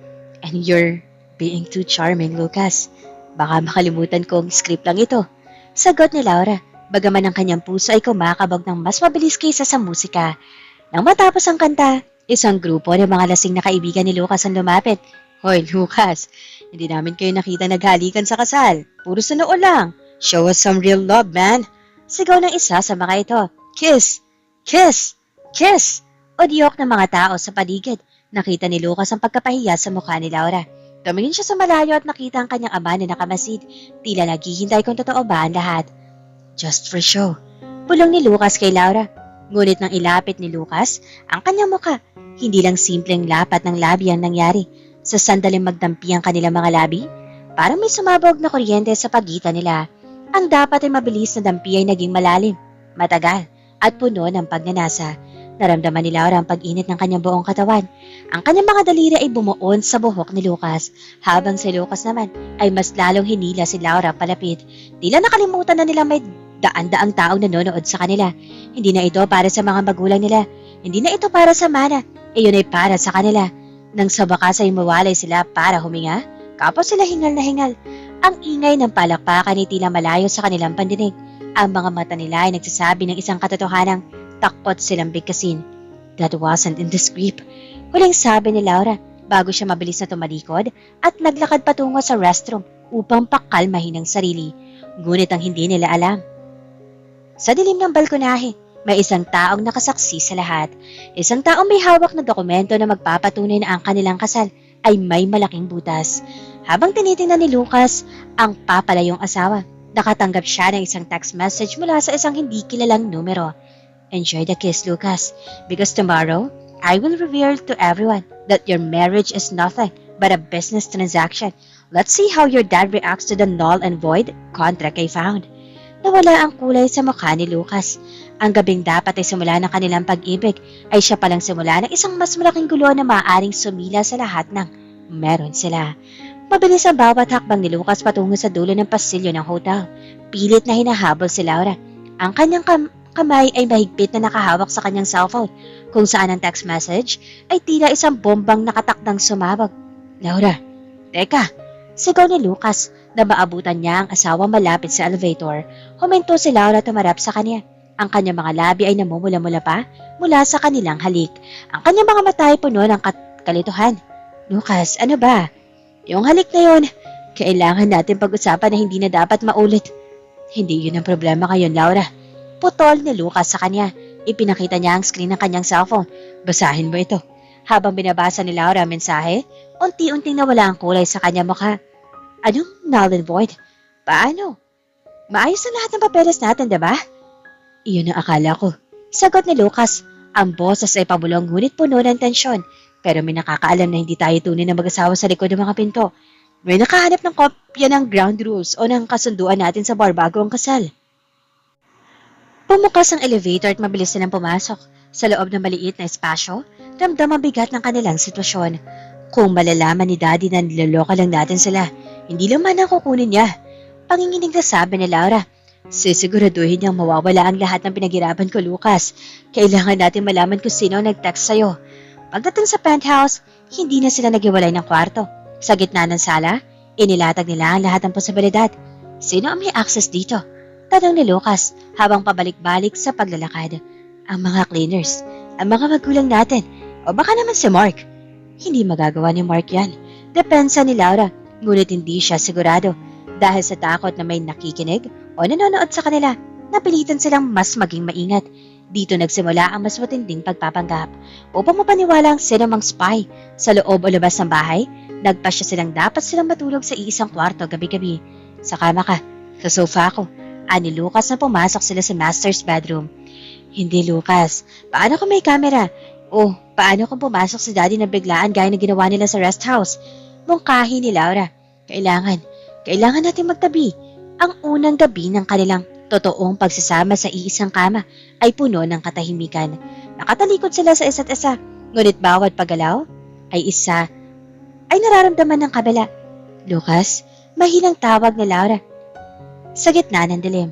And you're being too charming, Lucas. Baka makalimutan kong script lang ito. Sagot ni Laura, bagaman ang kanyang puso ay kumakabog ng mas mabilis kaysa sa musika. Nang matapos ang kanta, isang grupo ng mga lasing na kaibigan ni Lucas ang lumapit. Hoy, Lucas, hindi namin kayo nakita naghalikan sa kasal. Puro sa noo lang. Show us some real love, man. Sigaw ng isa sa mga ito. Kiss! Kiss! Kiss! Udyok ng mga tao sa paligid. Nakita ni Lucas ang pagkapahiya sa mukha ni Laura. Tumingin siya sa malayo at nakita ang kanyang ama na nakamasid. Tila naghihintay kung totoo ba ang lahat. Just for show. Bulong ni Lucas kay Laura. Ngunit nang ilapit ni Lucas ang kanyang mukha, hindi lang simpleng lapat ng labi ang nangyari. Sa sandaling magdampi ang kanilang mga labi, parang may sumabog na kuryente sa pagitan nila. Ang dapat ay mabilis na dampi ay naging malalim, matagal, at puno ng pagnanasa. Naramdaman ni Laura ang pag-init ng kanyang buong katawan. Ang kanyang mga daliri ay bumuon sa buhok ni Lucas, habang si Lucas naman ay mas lalong hinila si Laura palapit. Tila nakalimutan na nila may daan-daang taong nanonood sa kanila. Hindi na ito para sa mga magulang nila. Hindi na ito para sa mana. Iyon ay para sa kanila. Nang sa wakas ay mawalay sila para huminga, kapos sila hingal na hingal. Ang ingay ng palakpakan ay tila malayo sa kanilang pandinig. Ang mga mata nila ay nagsasabi ng isang katotohanang takot silang bigkasin. That wasn't in the script. Huling sabi ni Laura bago siya mabilis na tumalikod at naglakad patungo sa restroom upang pakalmahin ang sarili. Ngunit ang hindi nila alam. Sa dilim ng balkonahe, may isang taong nakasaksi sa lahat. Isang taong may hawak na dokumento na magpapatunay na ang kanilang kasal ay may malaking butas. Habang tinitingnan ni Lucas ang papalayong asawa, nakatanggap siya ng isang text message mula sa isang hindi kilalang numero. Enjoy the kiss, Lucas, because tomorrow, I will reveal to everyone that your marriage is nothing but a business transaction. Let's see how your dad reacts to the null and void contract I found. Nawala ang kulay sa mukha ni Lucas. Ang gabing dapat ay simula ng kanilang pag-ibig ay siya palang simula ng isang mas malaking gulo na maaaring sumila sa lahat ng meron sila. Mabilis ang bawat hakbang ni Lucas patungo sa dulo ng pasilyo ng hotel. Pilit na hinahabol si Laura. Ang kanyang kamay ay mahigpit na nakahawak sa kanyang cellphone, kung saan ang text message ay tila isang bombang nakatakdang sumabog. Laura, teka, sigaw ni Lucas na maabutan niya ang asawa malapit sa elevator. Huminto si Laura at tumarap sa kanya. Ang kanyang mga labi ay namumula-mula pa mula sa kanilang halik. Ang kanyang mga mata ay puno ng kalituhan. Lucas, ano ba? Yung halik na yun, kailangan natin pag-usapan na hindi na dapat maulit. Hindi yun ang problema ngayon, Laura. Putol ni Lucas sa kanya. Ipinakita niya ang screen ng kanyang cellphone. Basahin mo ito. Habang binabasa ni Laura ang mensahe, unti-unting nawala ang kulay sa kanyang mukha. Anong null and void? Paano? Maayos na lahat ng papeles natin, diba? Iyon ang akala ko. Sagot ni Lucas. Ang boses ay pabulong ngunit puno ng tensyon. Pero may nakakaalam na hindi tayo tunay na mag-asawa sa likod ng mga pinto. May nakahanap ng kopya ng ground rules o ng kasunduan natin sa bar bago ang kasal. Pumukas ang elevator at mabilis silang pumasok. Sa loob ng maliit na espasyo, ramdam ang bigat ng kanilang sitwasyon. Kung malalaman ni Daddy na niloloka lang natin sila, hindi lang man ang kukunin niya. Panginginig na sabi ni Laura. Sisiguraduhin niyang mawawala ang lahat ng pinaghirapan ko, Lucas. Kailangan natin malaman kung sino ang nag-text sa'yo. Pagdating sa penthouse, hindi na sila naghiwalay ng kwarto. Sa gitna ng sala, inilatag nila ang lahat ng posibilidad. Sino ang may access dito? Tanong ni Lucas habang pabalik-balik sa paglalakad. Ang mga cleaners, ang mga magulang natin, o baka naman si Mark. Hindi magagawa ni Mark yan. Depensa ni Laura, ngunit hindi siya sigurado. Dahil sa takot na may nakikinig o nanonood sa kanila, napilitan silang mas maging maingat. Dito nagsimula ang mas matinding pagpapanggap. Upang mapaniwala ang sinumang spy sa loob o labas ng bahay, nagpasya silang dapat silang matulog sa iisang kwarto gabi-gabi. Sa kama ka, sa sofa ko, ani Lucas na pumasok sila sa master's bedroom. Hindi, Lucas. Paano kung may camera? O, paano kung pumasok si Daddy na biglaan gaya na ginawa nila sa rest house? Mungkahi ni Laura. Kailangan natin magtabi. Ang unang gabi ng kanilang totoong pagsasama sa iisang kama ay puno ng katahimikan. Nakatalikod sila sa isa't isa, ngunit bawat paggalaw ay nararamdaman ng kabila. Lucas, mahinang tawag ni Laura. Sa gitna ng dilim.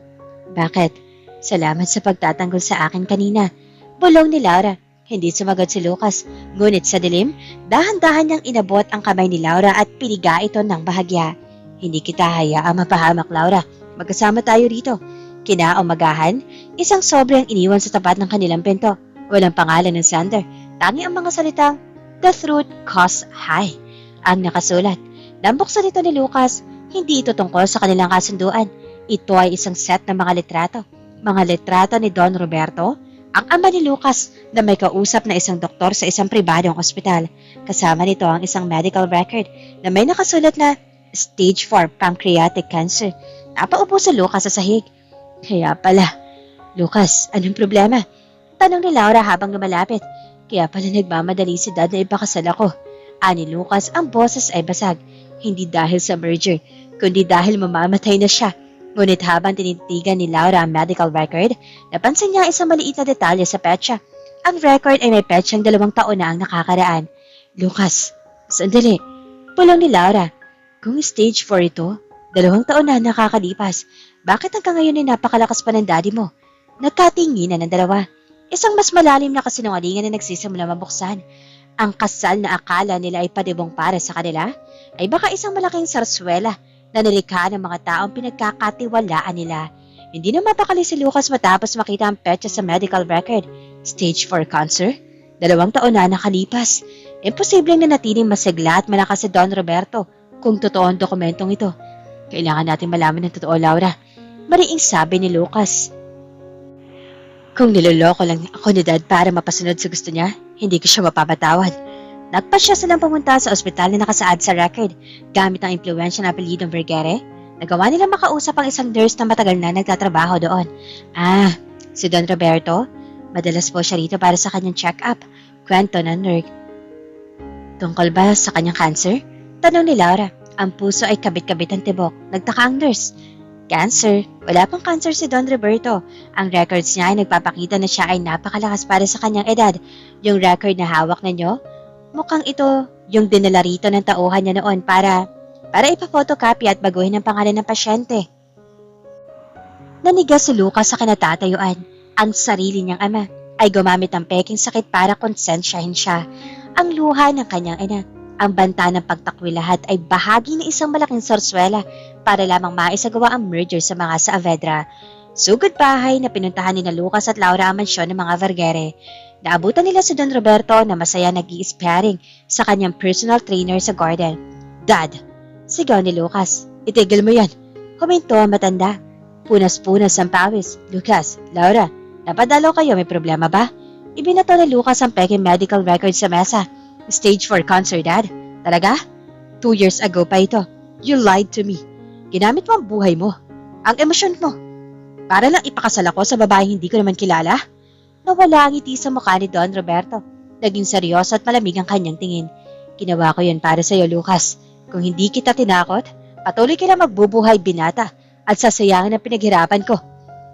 Bakit? Salamat sa pagtatanggol sa akin kanina. Bulong ni Laura. Hindi sumagot si Lucas, ngunit sa dilim, dahan-dahan niyang inabot ang kamay ni Laura at piniga ito ng bahagya. Hindi kita hayaang mapahamak, Laura. Magkasama tayo rito. Kinaumagahan, isang sobre ang iniwan sa tapat ng kanilang pinto. Walang pangalan ng sender. Tangi ang mga salitang, "The truth costs high," ang nakasulat. Nang buksan ito ni Lucas, hindi ito tungkol sa kanilang kasunduan. Ito ay isang set ng mga litrato. Mga litrato ni Don Roberto, ang ama ni Lucas na may kausap na isang doktor sa isang pribadong ospital. Kasama nito ang isang medical record na may nakasulat na stage 4 pancreatic cancer. Napaupo si Lucas sa sahig. Kaya pala. Lucas, anong problema? Tanong ni Laura habang lumalapit. Kaya pala nagmamadali si Dad na ipakasal ako. Ani Lucas, ang boses ay basag. Hindi dahil sa merger, kundi dahil mamamatay na siya. Ngunit habang tinitigan ni Laura ang medical record, napansin niya isang maliit na detalye sa petsa. Ang record ay may petsang 2 taon na ang nakakaraan. Lucas, sandali. Pulong ni Laura. Kung stage 4 ito, 2 taon na nakakalipas. Bakit hanggang ngayon ay napakalakas pa ng daddy mo? Nagkatinginan ng dalawa. Isang mas malalim na kasinungalingan na nagsisimula mabuksan. Ang kasal na akala nila ay padibong para sa kanila ay baka isang malaking sarswela na nilikha ng mga taong pinagkakatiwalaan nila. Hindi na mapakali si Lucas matapos makita ang petsa sa medical record. Stage 4 cancer? 2 taon na nakalipas. Imposibleng nanatiling masigla at malakas si Don Roberto kung totoo ang dokumentong ito. Kailangan natin malaman ng totoo, Laura. Mariing sabi ni Lucas. Kung niloloko lang ako ni Dad para mapasunod sa gusto niya, hindi ko siya mapapatawad. Nagpasya silang pumunta sa ospital na nakasaad sa record gamit ang impluensya na apelidong Vergere. Nagawa nila makausap ang isang nurse na matagal na nagtatrabaho doon. Si Don Roberto? Madalas po siya rito para sa kanyang check-up. Kwento ng nurse. Tungkol ba sa kanyang cancer? Tanong ni Laura. Ang puso ay kabit-kabit ang tibok. Nagtaka ang nurse. Cancer? Wala pang cancer si Don Roberto. Ang records niya ay nagpapakita na siya ay napakalakas para sa kanyang edad. Yung record na hawak ninyo, mukhang ito yung dinala rito ng tauhan niya noon para ipa-photocopy at baguhin ang pangalan ng pasyente. Nanigas si Lucas sa kinatatayuan. Ang sarili niyang ama ay gumamit ng peking sakit para konsensyahin siya. Ang luha ng kanyang ina. Ang banta ng pagtakwi lahat ay bahagi ng isang malaking sorsuela para lamang maisagawa ang merger sa mga Saavedra. Sugod bahay na pinuntahan ni Lucas at Laura ang mansyon ng mga Vergere. Naabutan nila si Don Roberto na masaya nag-i-sparring sa kanyang personal trainer sa garden. Dad, sigaw ni Lucas, itigil mo yan. Huminto ang matanda. Punas-punas ang pawis. Lucas, Laura, napadalaw kayo, may problema ba? Ibinato ni Lucas ang peking medical record sa mesa. Stage 4 cancer, Dad. Talaga? 2 years ago pa ito. You lied to me. Ginamit mo ang buhay mo. Ang emosyon mo. Para lang ipakasal ako sa babaeng hindi ko naman kilala. Nawala ang ngiti sa mukha ni Don Roberto. Naging seryoso at malamig ang kanyang tingin. Ginawa ko yun para sa iyo, Lucas. Kung hindi kita tinakot, patuloy ka na magbubuhay binata at sasayangin ang pinaghirapan ko.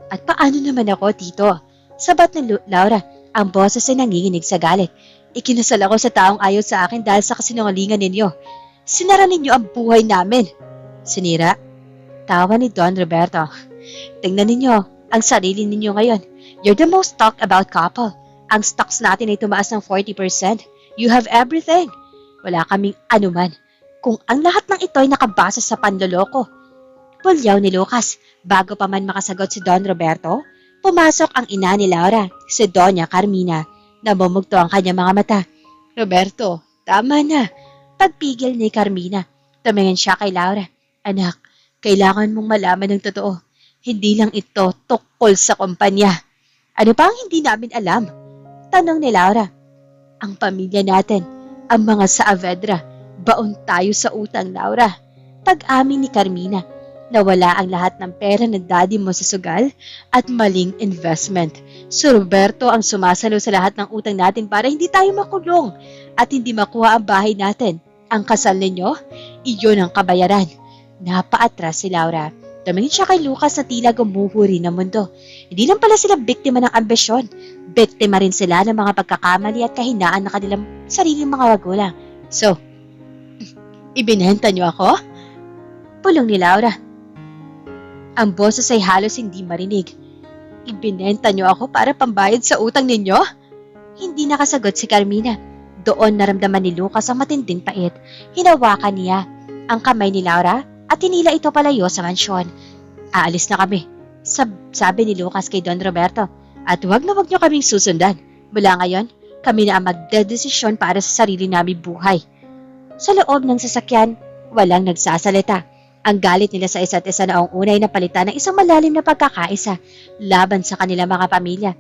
At paano naman ako, Tito? Sabat ni Laura, ang boses ay nanginginig sa galit. Ikinasal ako sa taong ayaw sa akin dahil sa kasinungalingan ninyo. Sinara ninyo ang buhay namin. Sinira? Tawa ni Don Roberto. Tingnan ninyo ang sarili ninyo ngayon. You're the most talked about couple. Ang stocks natin ay tumaas ng 40%. You have everything. Wala kaming anuman. Kung ang lahat ng ito ay nakabasa sa panloloko. Pulyaw ni Lucas. Bago pa man makasagot si Don Roberto, pumasok ang ina ni Laura, si Doña Carmina. Namumugto ang kanyang mga mata. Roberto, tama na. Pagpigil ni Carmina, tumingin siya kay Laura. Anak, kailangan mong malaman ng totoo. Hindi lang ito tukol sa kumpanya. Ano pa ang hindi namin alam? Tanong ni Laura. Ang pamilya natin, ang mga Saavedra, baon tayo sa utang, Laura. Pag-amin ni Carmina, nawala ang lahat ng pera ng daddy mo sa sugal at maling investment. Si Roberto ang sumasalo sa lahat ng utang natin para hindi tayo makulong at hindi makuha ang bahay natin. Ang kasal ninyo, iyon ang kabayaran. Napaatras si Laura. Tumingin siya kay Lucas na tila gumuhuri ng mundo. Hindi lang pala sila biktima ng ambisyon. Biktima rin sila ng mga pagkakamali at kahinaan ng kanilang sariling mga magulang. So, ibinenta niyo ako? Pulong ni Laura. Ang boses ay halos hindi marinig. Ibinenta niyo ako para pambayad sa utang ninyo? Hindi nakasagot si Carmina. Doon naramdaman ni Lucas ang matinding pait. Hinawakan niya ang kamay ni Laura at hinila ito palayo sa mansyon. Aalis na kami, sabi ni Lucas kay Don Roberto. At wag na wag niyo kaming susundan. Mula ngayon, kami na ang magdedesisyon para sa sarili naming buhay. Sa loob ng sasakyan, walang nagsasalita. Ang galit nila sa isa't isa noong una ay napalitan ng isang malalim na pagkakaisa laban sa kanilang mga pamilya.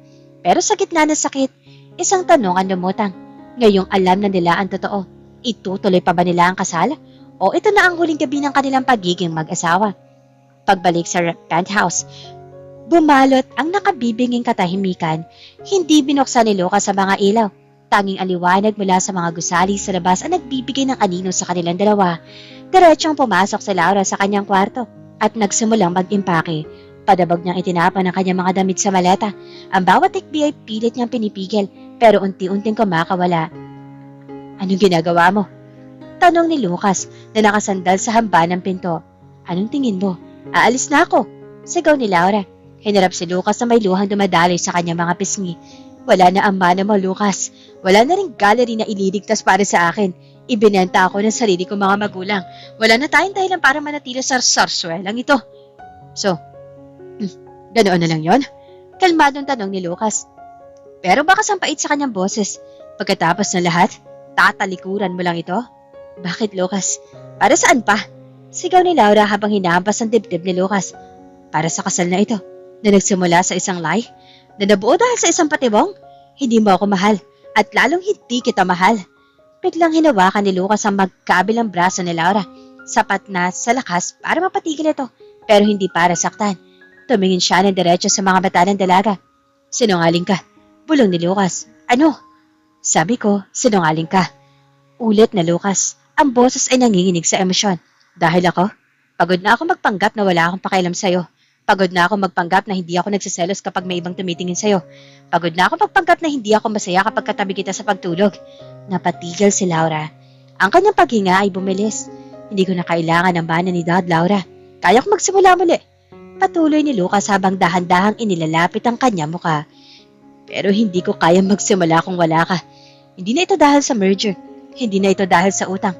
Pero sa gitna ng sakit, isang tanong ang lumutang. Ngayong alam na nila ang totoo, itutuloy pa ba nila ang kasal? O ito na ang huling gabi ng kanilang pagiging mag-asawa? Pagbalik sa penthouse, bumalot ang nakabibinging katahimikan. Hindi binuksan ni Lucas sa mga ilaw. Tanging aliwanag mula sa mga gusali sa labas ang nagbibigay ng anino sa kanilang dalawa. Diretsong pumasok si Laura sa kanyang kwarto. at nagsimulang mag-impake. Padabog niyang itinapon ang kanyang mga damit sa maleta. Ang bawat tikbi ay pilit niyang pinipigil pero unti-unting kumakawala. Anong ginagawa mo? Tanong ni Lucas na nakasandal sa hamba ng pinto. Anong tingin mo? Aalis na ako. Sigaw ni Laura. Hinarap si Lucas na may luhang dumadaloy sa kanyang mga pisngi. Wala na ang mana mo, Lucas. Wala na ring gallery na ililigtas para sa akin. Ibinenta ako ng sarili kong mga magulang. Wala na tayong dahilan para manatili sa sarswelang ito. So, ganoon na lang yon? Kalmadong tanong ni Lucas. Pero baka sampait sa kanyang boses. Pagkatapos ng lahat, tatalikuran mo lang ito? Bakit, Lucas? Para saan pa? Sigaw ni Laura habang hinahampas ang dibdib ni Lucas. Para sa kasal na ito, na nagsimula sa isang lie, na nabuo dahil sa isang patibong, hindi mo ako mahal, at lalong hindi kita mahal. Biglang hinawakan ni Lucas ang magkabilang braso ni Laura, sapat na sa lakas para mapatigil ito, pero hindi para saktan. Tumingin siya ng diretso sa mga mata ng dalaga. Sinungaling ka, bulong ni Lucas. Ano? Sabi ko, sinungaling ka. Ulit na Lucas, ang boses ay nanginginig sa emosyon. Dahil ako, pagod na ako magpanggap na wala akong pakialam sa'yo. Pagod na ako magpanggap na hindi ako nagsiselos kapag may ibang tumitingin sa'yo. Pagod na ako magpanggap na hindi ako masaya kapag katabi kita sa pagtulog. Napatigil si Laura. Ang kanyang paghinga ay bumilis. Hindi ko na kailangan ng mana ni Dad, Laura. Kaya ko magsimula muli. Patuloy ni Lucas habang dahan-dahang inilalapit ang kanyang muka. Pero hindi ko kayang magsimula kung wala ka. Hindi na ito dahil sa merger. Hindi na ito dahil sa utang.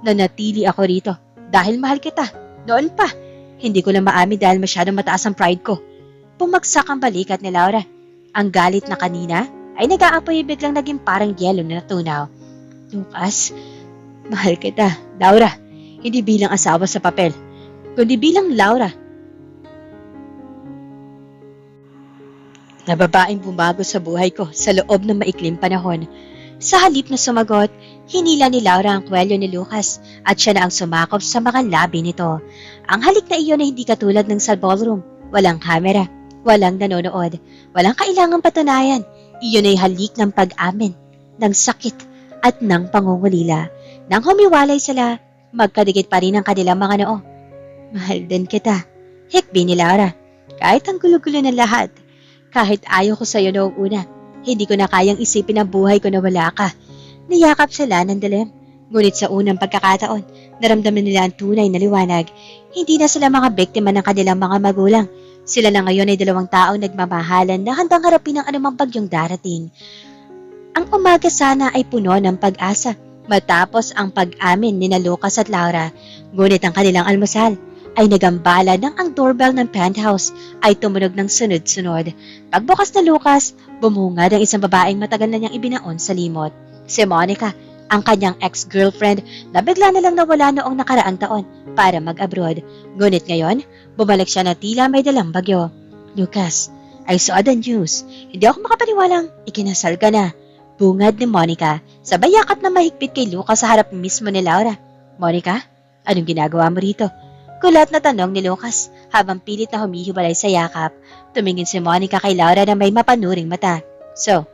Nanatili ako rito. Dahil mahal kita. Noon pa. Hindi ko na maamin dahil masyadong mataas ang pride ko. Pumagsak ang balikat ni Laura. Ang galit na kanina ay nag-aapoy biglang naging parang yelo na natunaw. Lucas, mahal kita. Laura, hindi bilang asawa sa papel, kundi bilang Laura. Na babaeng bumago sa buhay ko sa loob ng maikling panahon. Sa halip na sumagot, hinila ni Laura ang kwelyo ni Lucas at siya na ang sumakop sa mga labi nito. Ang halik na iyon ay hindi katulad ng sa ballroom. Walang kamera, walang nanonood, walang kailangang patunayan. Iyon ay halik ng pag-amin, ng sakit at ng pangungulila. Nang humiwalay sila, magkadikit pa rin ang kanilang mga noo. Mahal din kita, hikbi ni Laura. Kahit ang gulo-gulo ng lahat, kahit ayaw ko sa'yo noong una, hindi ko na kayang isipin ang buhay ko na wala ka. Niyakap sila ng dilim. Ngunit sa unang pagkakataon, naramdaman nila ang tunay na liwanag. Hindi na sila mga biktima ng kanilang mga magulang. Sila na ngayon ay dalawang taong nagmamahalan na handang harapin ang anumang bagyong darating. Ang umaga sana ay puno ng pag-asa matapos ang pag-amin ni Lucas at Laura. Ngunit ang kanilang almusal ay nagambala nang ang doorbell ng penthouse ay tumunog ng sunod-sunod. Pagbukas na Lucas, bumungad ang isang babaeng matagal na niyang ibinaon sa limot. Si Monica, ang kanyang ex-girlfriend na bigla na lang nawala noong nakaraang taon para mag-abroad. Ngunit ngayon, bumalik siya na tila may dalang bagyo. Lucas, I saw the news. Hindi ako makapaniwalang ikinasal ka na. Bungad ni Monica, sabay yakap na mahigpit kay Lucas sa harap mismo ni Laura. Monica, anong ginagawa mo rito? Kulat na tanong ni Lucas habang pilit na humihiwalay sa yakap. Tumingin si Monica kay Laura na may mapanuring mata. So,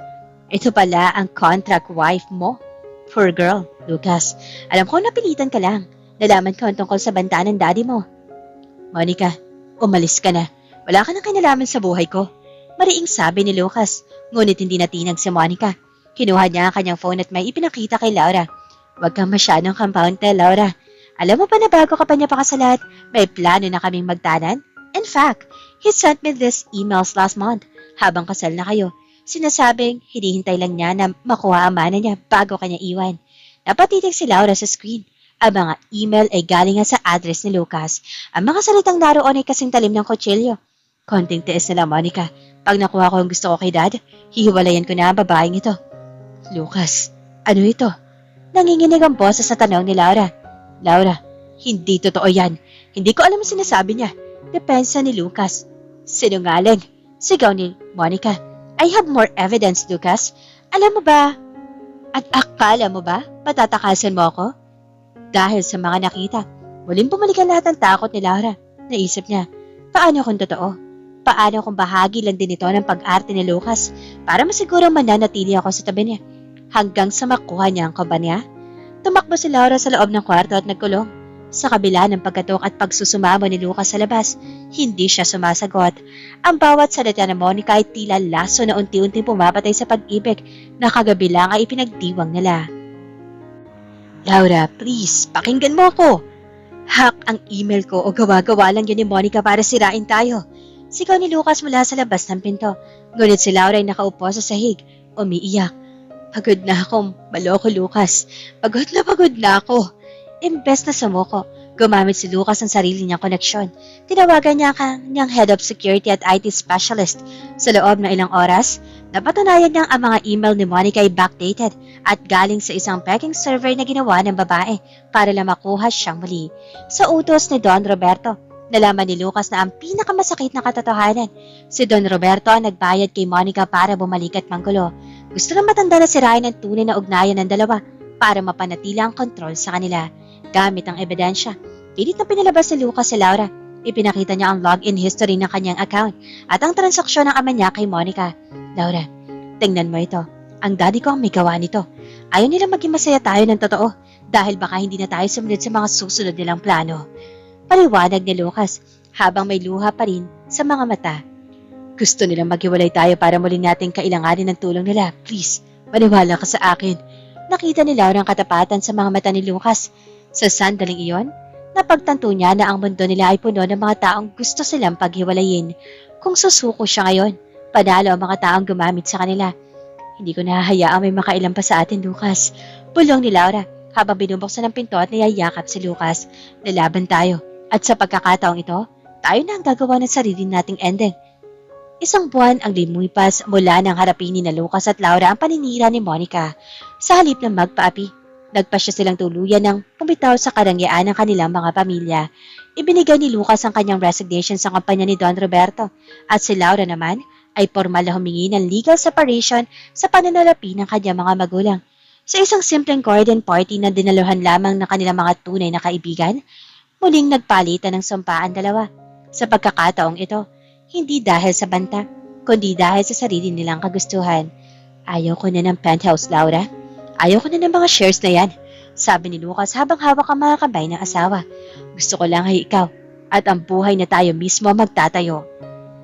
ito pala ang contract wife mo? Poor girl, Lucas. Alam ko napilitan ka lang. Nalaman ko ang tungkol sa banta ng daddy mo. Monica, umalis ka na. Wala ka nang kinalaman sa buhay ko. Mariing sabi ni Lucas. Ngunit hindi natinag si Monica. Kinuha niya ang kanyang phone at may ipinakita kay Laura. Huwag kang masyadong kampante, Laura. Alam mo pa na bago ka pa niya pakasalat, may plano na kaming magtanan? In fact, he sent me these emails last month habang kasal na kayo. Sinasabing hinihintay lang niya na makuha ang mana niya bago kanya iwan. Napatitig si Laura sa screen. Ang mga email ay galing nga sa address ni Lucas. Ang mga salitang naroon ay kasing talim ng kutsilyo. Konting tiis na lang, Monica. Pag nakuha ko ang gusto ko kay Dad, hihiwalayan ko na ang babaeng ito. Lucas, ano ito? Nanginginig ang boses sa tanong ni Laura. Laura, hindi totoo yan. Hindi ko alam ang sinasabi niya. Depensa ni Lucas. Sinungaling. Sigaw ni Monica. I have more evidence, Lucas. Alam mo ba? At akala mo ba? Patatakasan mo ako? Dahil sa mga nakita, muling bumalik ang lahat ng takot ni Laura. Naisip niya, paano kung totoo? Paano kung bahagi lang din ito ng pag-arte ni Lucas para masigurong mananatili ako sa tabi niya hanggang sa makuha niya ang kaba niya? Tumakbo si Laura sa loob ng kwarto at nagkulong. Sa kabila ng pagkatok at pagsusumamo ni Lucas sa labas, hindi siya sumasagot. Ang bawat salita ni Monica ay tila laso na unti-unting pumapatay sa pag-ibig na kagabi lang ay ipinagdiwang nila. Laura, please, pakinggan mo ako. Hack ang email ko o gawa-gawa lang yun ni Monica para sirain tayo. Sigaw ni Lucas mula sa labas ng pinto. Ngunit si Laura ay nakaupo sa sahig, umiiyak. Pagod na akong maloko, Lucas. Pagod na ako. Imbes na sumuko, gumamit si Lucas ng sarili niyang koneksyon. Tinawagan niya ang kanyang head of security at IT specialist. Sa loob ng ilang oras, napatunayan niyang ang mga email ni Monica ay backdated at galing sa isang peking server na ginawa ng babae para lang makuha siyang muli. Sa utos ni Don Roberto, nalaman ni Lucas na ang pinakamasakit na katotohanan. Si Don Roberto ang nagbayad kay Monica para bumalik at manggulo. Gusto na matanda na sirain ang tunay na ugnayan ng dalawa para mapanatili ang kontrol sa kanila. Gamit ang ebidensya, pilit na pinalabas ni Lucas si Laura. Ipinakita niya ang login history ng kanyang account at ang transaksyon ng ama niya kay Monica. Laura, tingnan mo ito. Ang daddy ko ang may gawa nito. Ayaw nila maging masaya tayo ng totoo dahil baka hindi na tayo sumunod sa mga susunod nilang plano. Paliwanag ni Lucas habang may luha pa rin sa mga mata. Gusto nilang maghiwalay tayo para muli nating kailanganin ng tulong nila. Please, maniwala ka sa akin. Nakita ni Laura ang katapatan sa mga mata ni Lucas. Sa sandaling iyon, napagtanto niya na ang mundo nila ay puno ng mga taong gusto silang paghiwalayin. Kung susuko siya ngayon, panalo ang mga taong gumamit sa kanila. Hindi ko nahahayaang may makailan pa sa atin, Lucas. Bulong ni Laura habang binubuksan ng pinto at niyayakap si Lucas. Lalaban tayo. At sa pagkakataong ito, tayo na ang gagawa ng sarili nating ending. Isang buwan ang limupas mula nang harapin ni Lucas at Laura ang paninira ni Monica. Sa halip ng magpaapi, nagpasya silang tuluyan ng pumitaw sa karangyaan ng kanilang mga pamilya. Ibinigay ni Lucas ang kanyang resignation sa kampanya ni Don Roberto at si Laura naman ay formal na humingi ng legal separation sa pananalapi ng kanyang mga magulang. Sa isang simpleng garden party na dinaluhan lamang ng kanilang mga tunay na kaibigan, muling nagpalitan ng sumpaan dalawa. Sa pagkakataong ito, hindi dahil sa banta, kundi dahil sa sarili nilang kagustuhan. Ayaw ko na ng penthouse, Laura. Ayaw ko na ng mga shares na yan, sabi ni Lucas habang hawak ang mga kamay ng asawa. Gusto ko lang ay ikaw at ang buhay na tayo mismo magtatayo.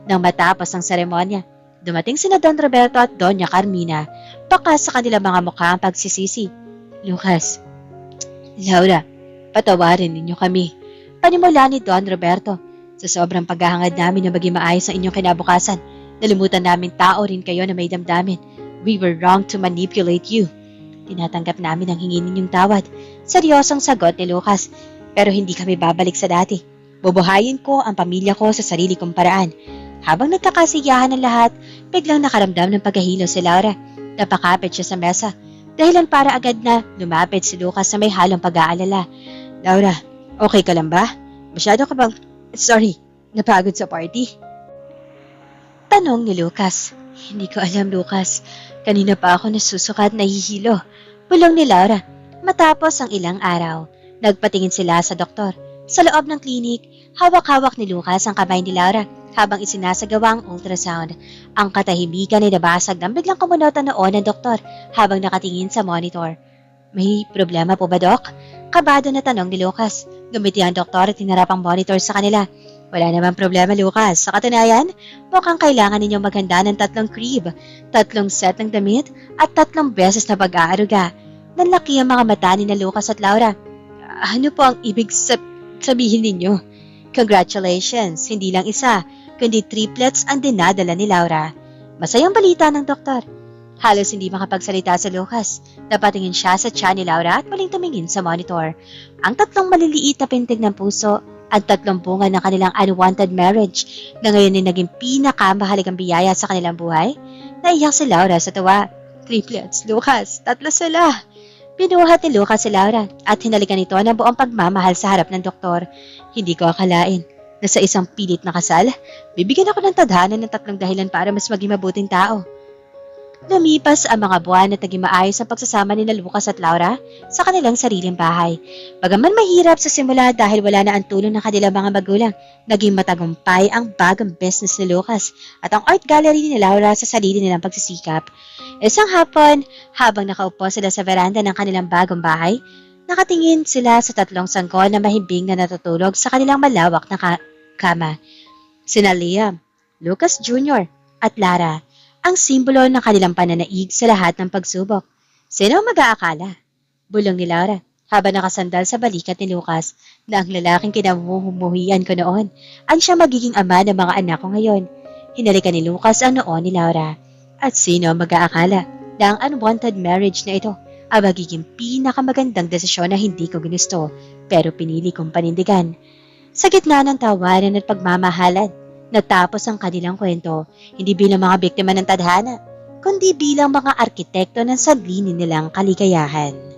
Nang matapos ang seremonya, dumating sina Don Roberto at Doña Carmina, baka sa kanilang mga mukha ang pagsisisi. Lucas, Laura, patawarin ninyo kami. Panimula ni Don Roberto. Sa sobrang paghahangad namin na maging maayos ang inyong kinabukasan, nalimutan namin tao rin kayo na may damdamin. We were wrong to manipulate you. Tinatanggap namin ang hingin ninyong tawad. Seryosong sagot ni Lucas. Pero hindi kami babalik sa dati. Bubuhayin ko ang pamilya ko sa sarili kong paraan. Habang nagkakasiyahan ng lahat, biglang nakaramdam ng pagkahilo si Laura. Napakapit siya sa mesa. Dahilan para agad na lumapit si Lucas na may halong pag-aalala. Laura, okay ka lang ba? Masyado ka bang... Sorry, napagod sa party? Tanong ni Lucas. Hindi ko alam, Lucas. Kanina pa ako nasusuka at nahihilo. Bulong ni Laura. Matapos ang ilang araw, nagpatingin sila sa doktor. Sa loob ng klinik, hawak-hawak ni Lucas ang kamay ni Laura habang isinasagawa ang ultrasound. Ang katahimikan ay nabasag nang biglang kumunot ang noon ng doktor habang nakatingin sa monitor. May problema po ba, Doc? Kabado na tanong ni Lucas. Gumiti ang doktor at tinarap ang monitor sa kanila. Wala namang problema, Lucas. Sa katunayan, mukhang kailangan ninyong maghanda ng 3 crib, 3 set ng damit, at 3 beses na pag-aaruga. Nanlaki ang mga mata ni na Lucas at Laura. Ano po ang ibig sabihin ninyo? Congratulations, hindi lang isa, kundi triplets ang dinadala ni Laura. Masayang balita ng doktor. Halos hindi makapagsalita si Lucas. Napatingin siya sa tiyan ni Laura at muling tumingin sa monitor. Ang 3 maliliit na pintig ng puso, ang 3 bunga ng kanilang unwanted marriage na ngayon ay naging pinakamahalagang biyaya sa kanilang buhay. Naiyak si Laura sa tuwa. Triplets, Lucas, 3 sila. Pinuhat ni Lucas si Laura at hinalikan ito ng buong pagmamahal sa harap ng doktor. Hindi ko akalain na sa isang pilit na kasal, bibigyan ako ng tadhana ng 3 dahilan para mas maging mabuting tao. Lumipas ang mga buwan at naging maayos ang pagsasama ni Lucas at Laura sa kanilang sariling bahay. Bagaman mahirap sa simula dahil wala na ang tulong ng kanilang mga magulang, naging matagumpay ang bagong business ni Lucas at ang art gallery ni Laura sa sarili nilang pagsisikap. Isang hapon, habang nakaupo sila sa veranda ng kanilang bagong bahay, Nakatingin sila sa tatlong sanggol na mahimbing na natutulog sa kanilang malawak na kama. Sina Liam, Lucas Jr. at Lara, ang simbolo ng kanilang pananaig sa lahat ng pagsubok. Sino ang mag-aakala? Bulong ni Laura habang nakasandal sa balikat ni Lucas na ang lalaking kinamumuhian ko noon ang siya magiging ama ng mga anak ko ngayon. Hinalikan ni Lucas ang noon ni Laura. At sino ang mag-aakala na ang unwanted marriage na ito ang magiging pinakamagandang desisyon na hindi ko ginusto pero pinili kong panindigan. Sa gitna ng tawanan at pagmamahalan, natapos ang kanilang kwento hindi bilang mga biktima ng tadhana, kundi bilang mga arkitekto ng sablinin nilang kaligayahan.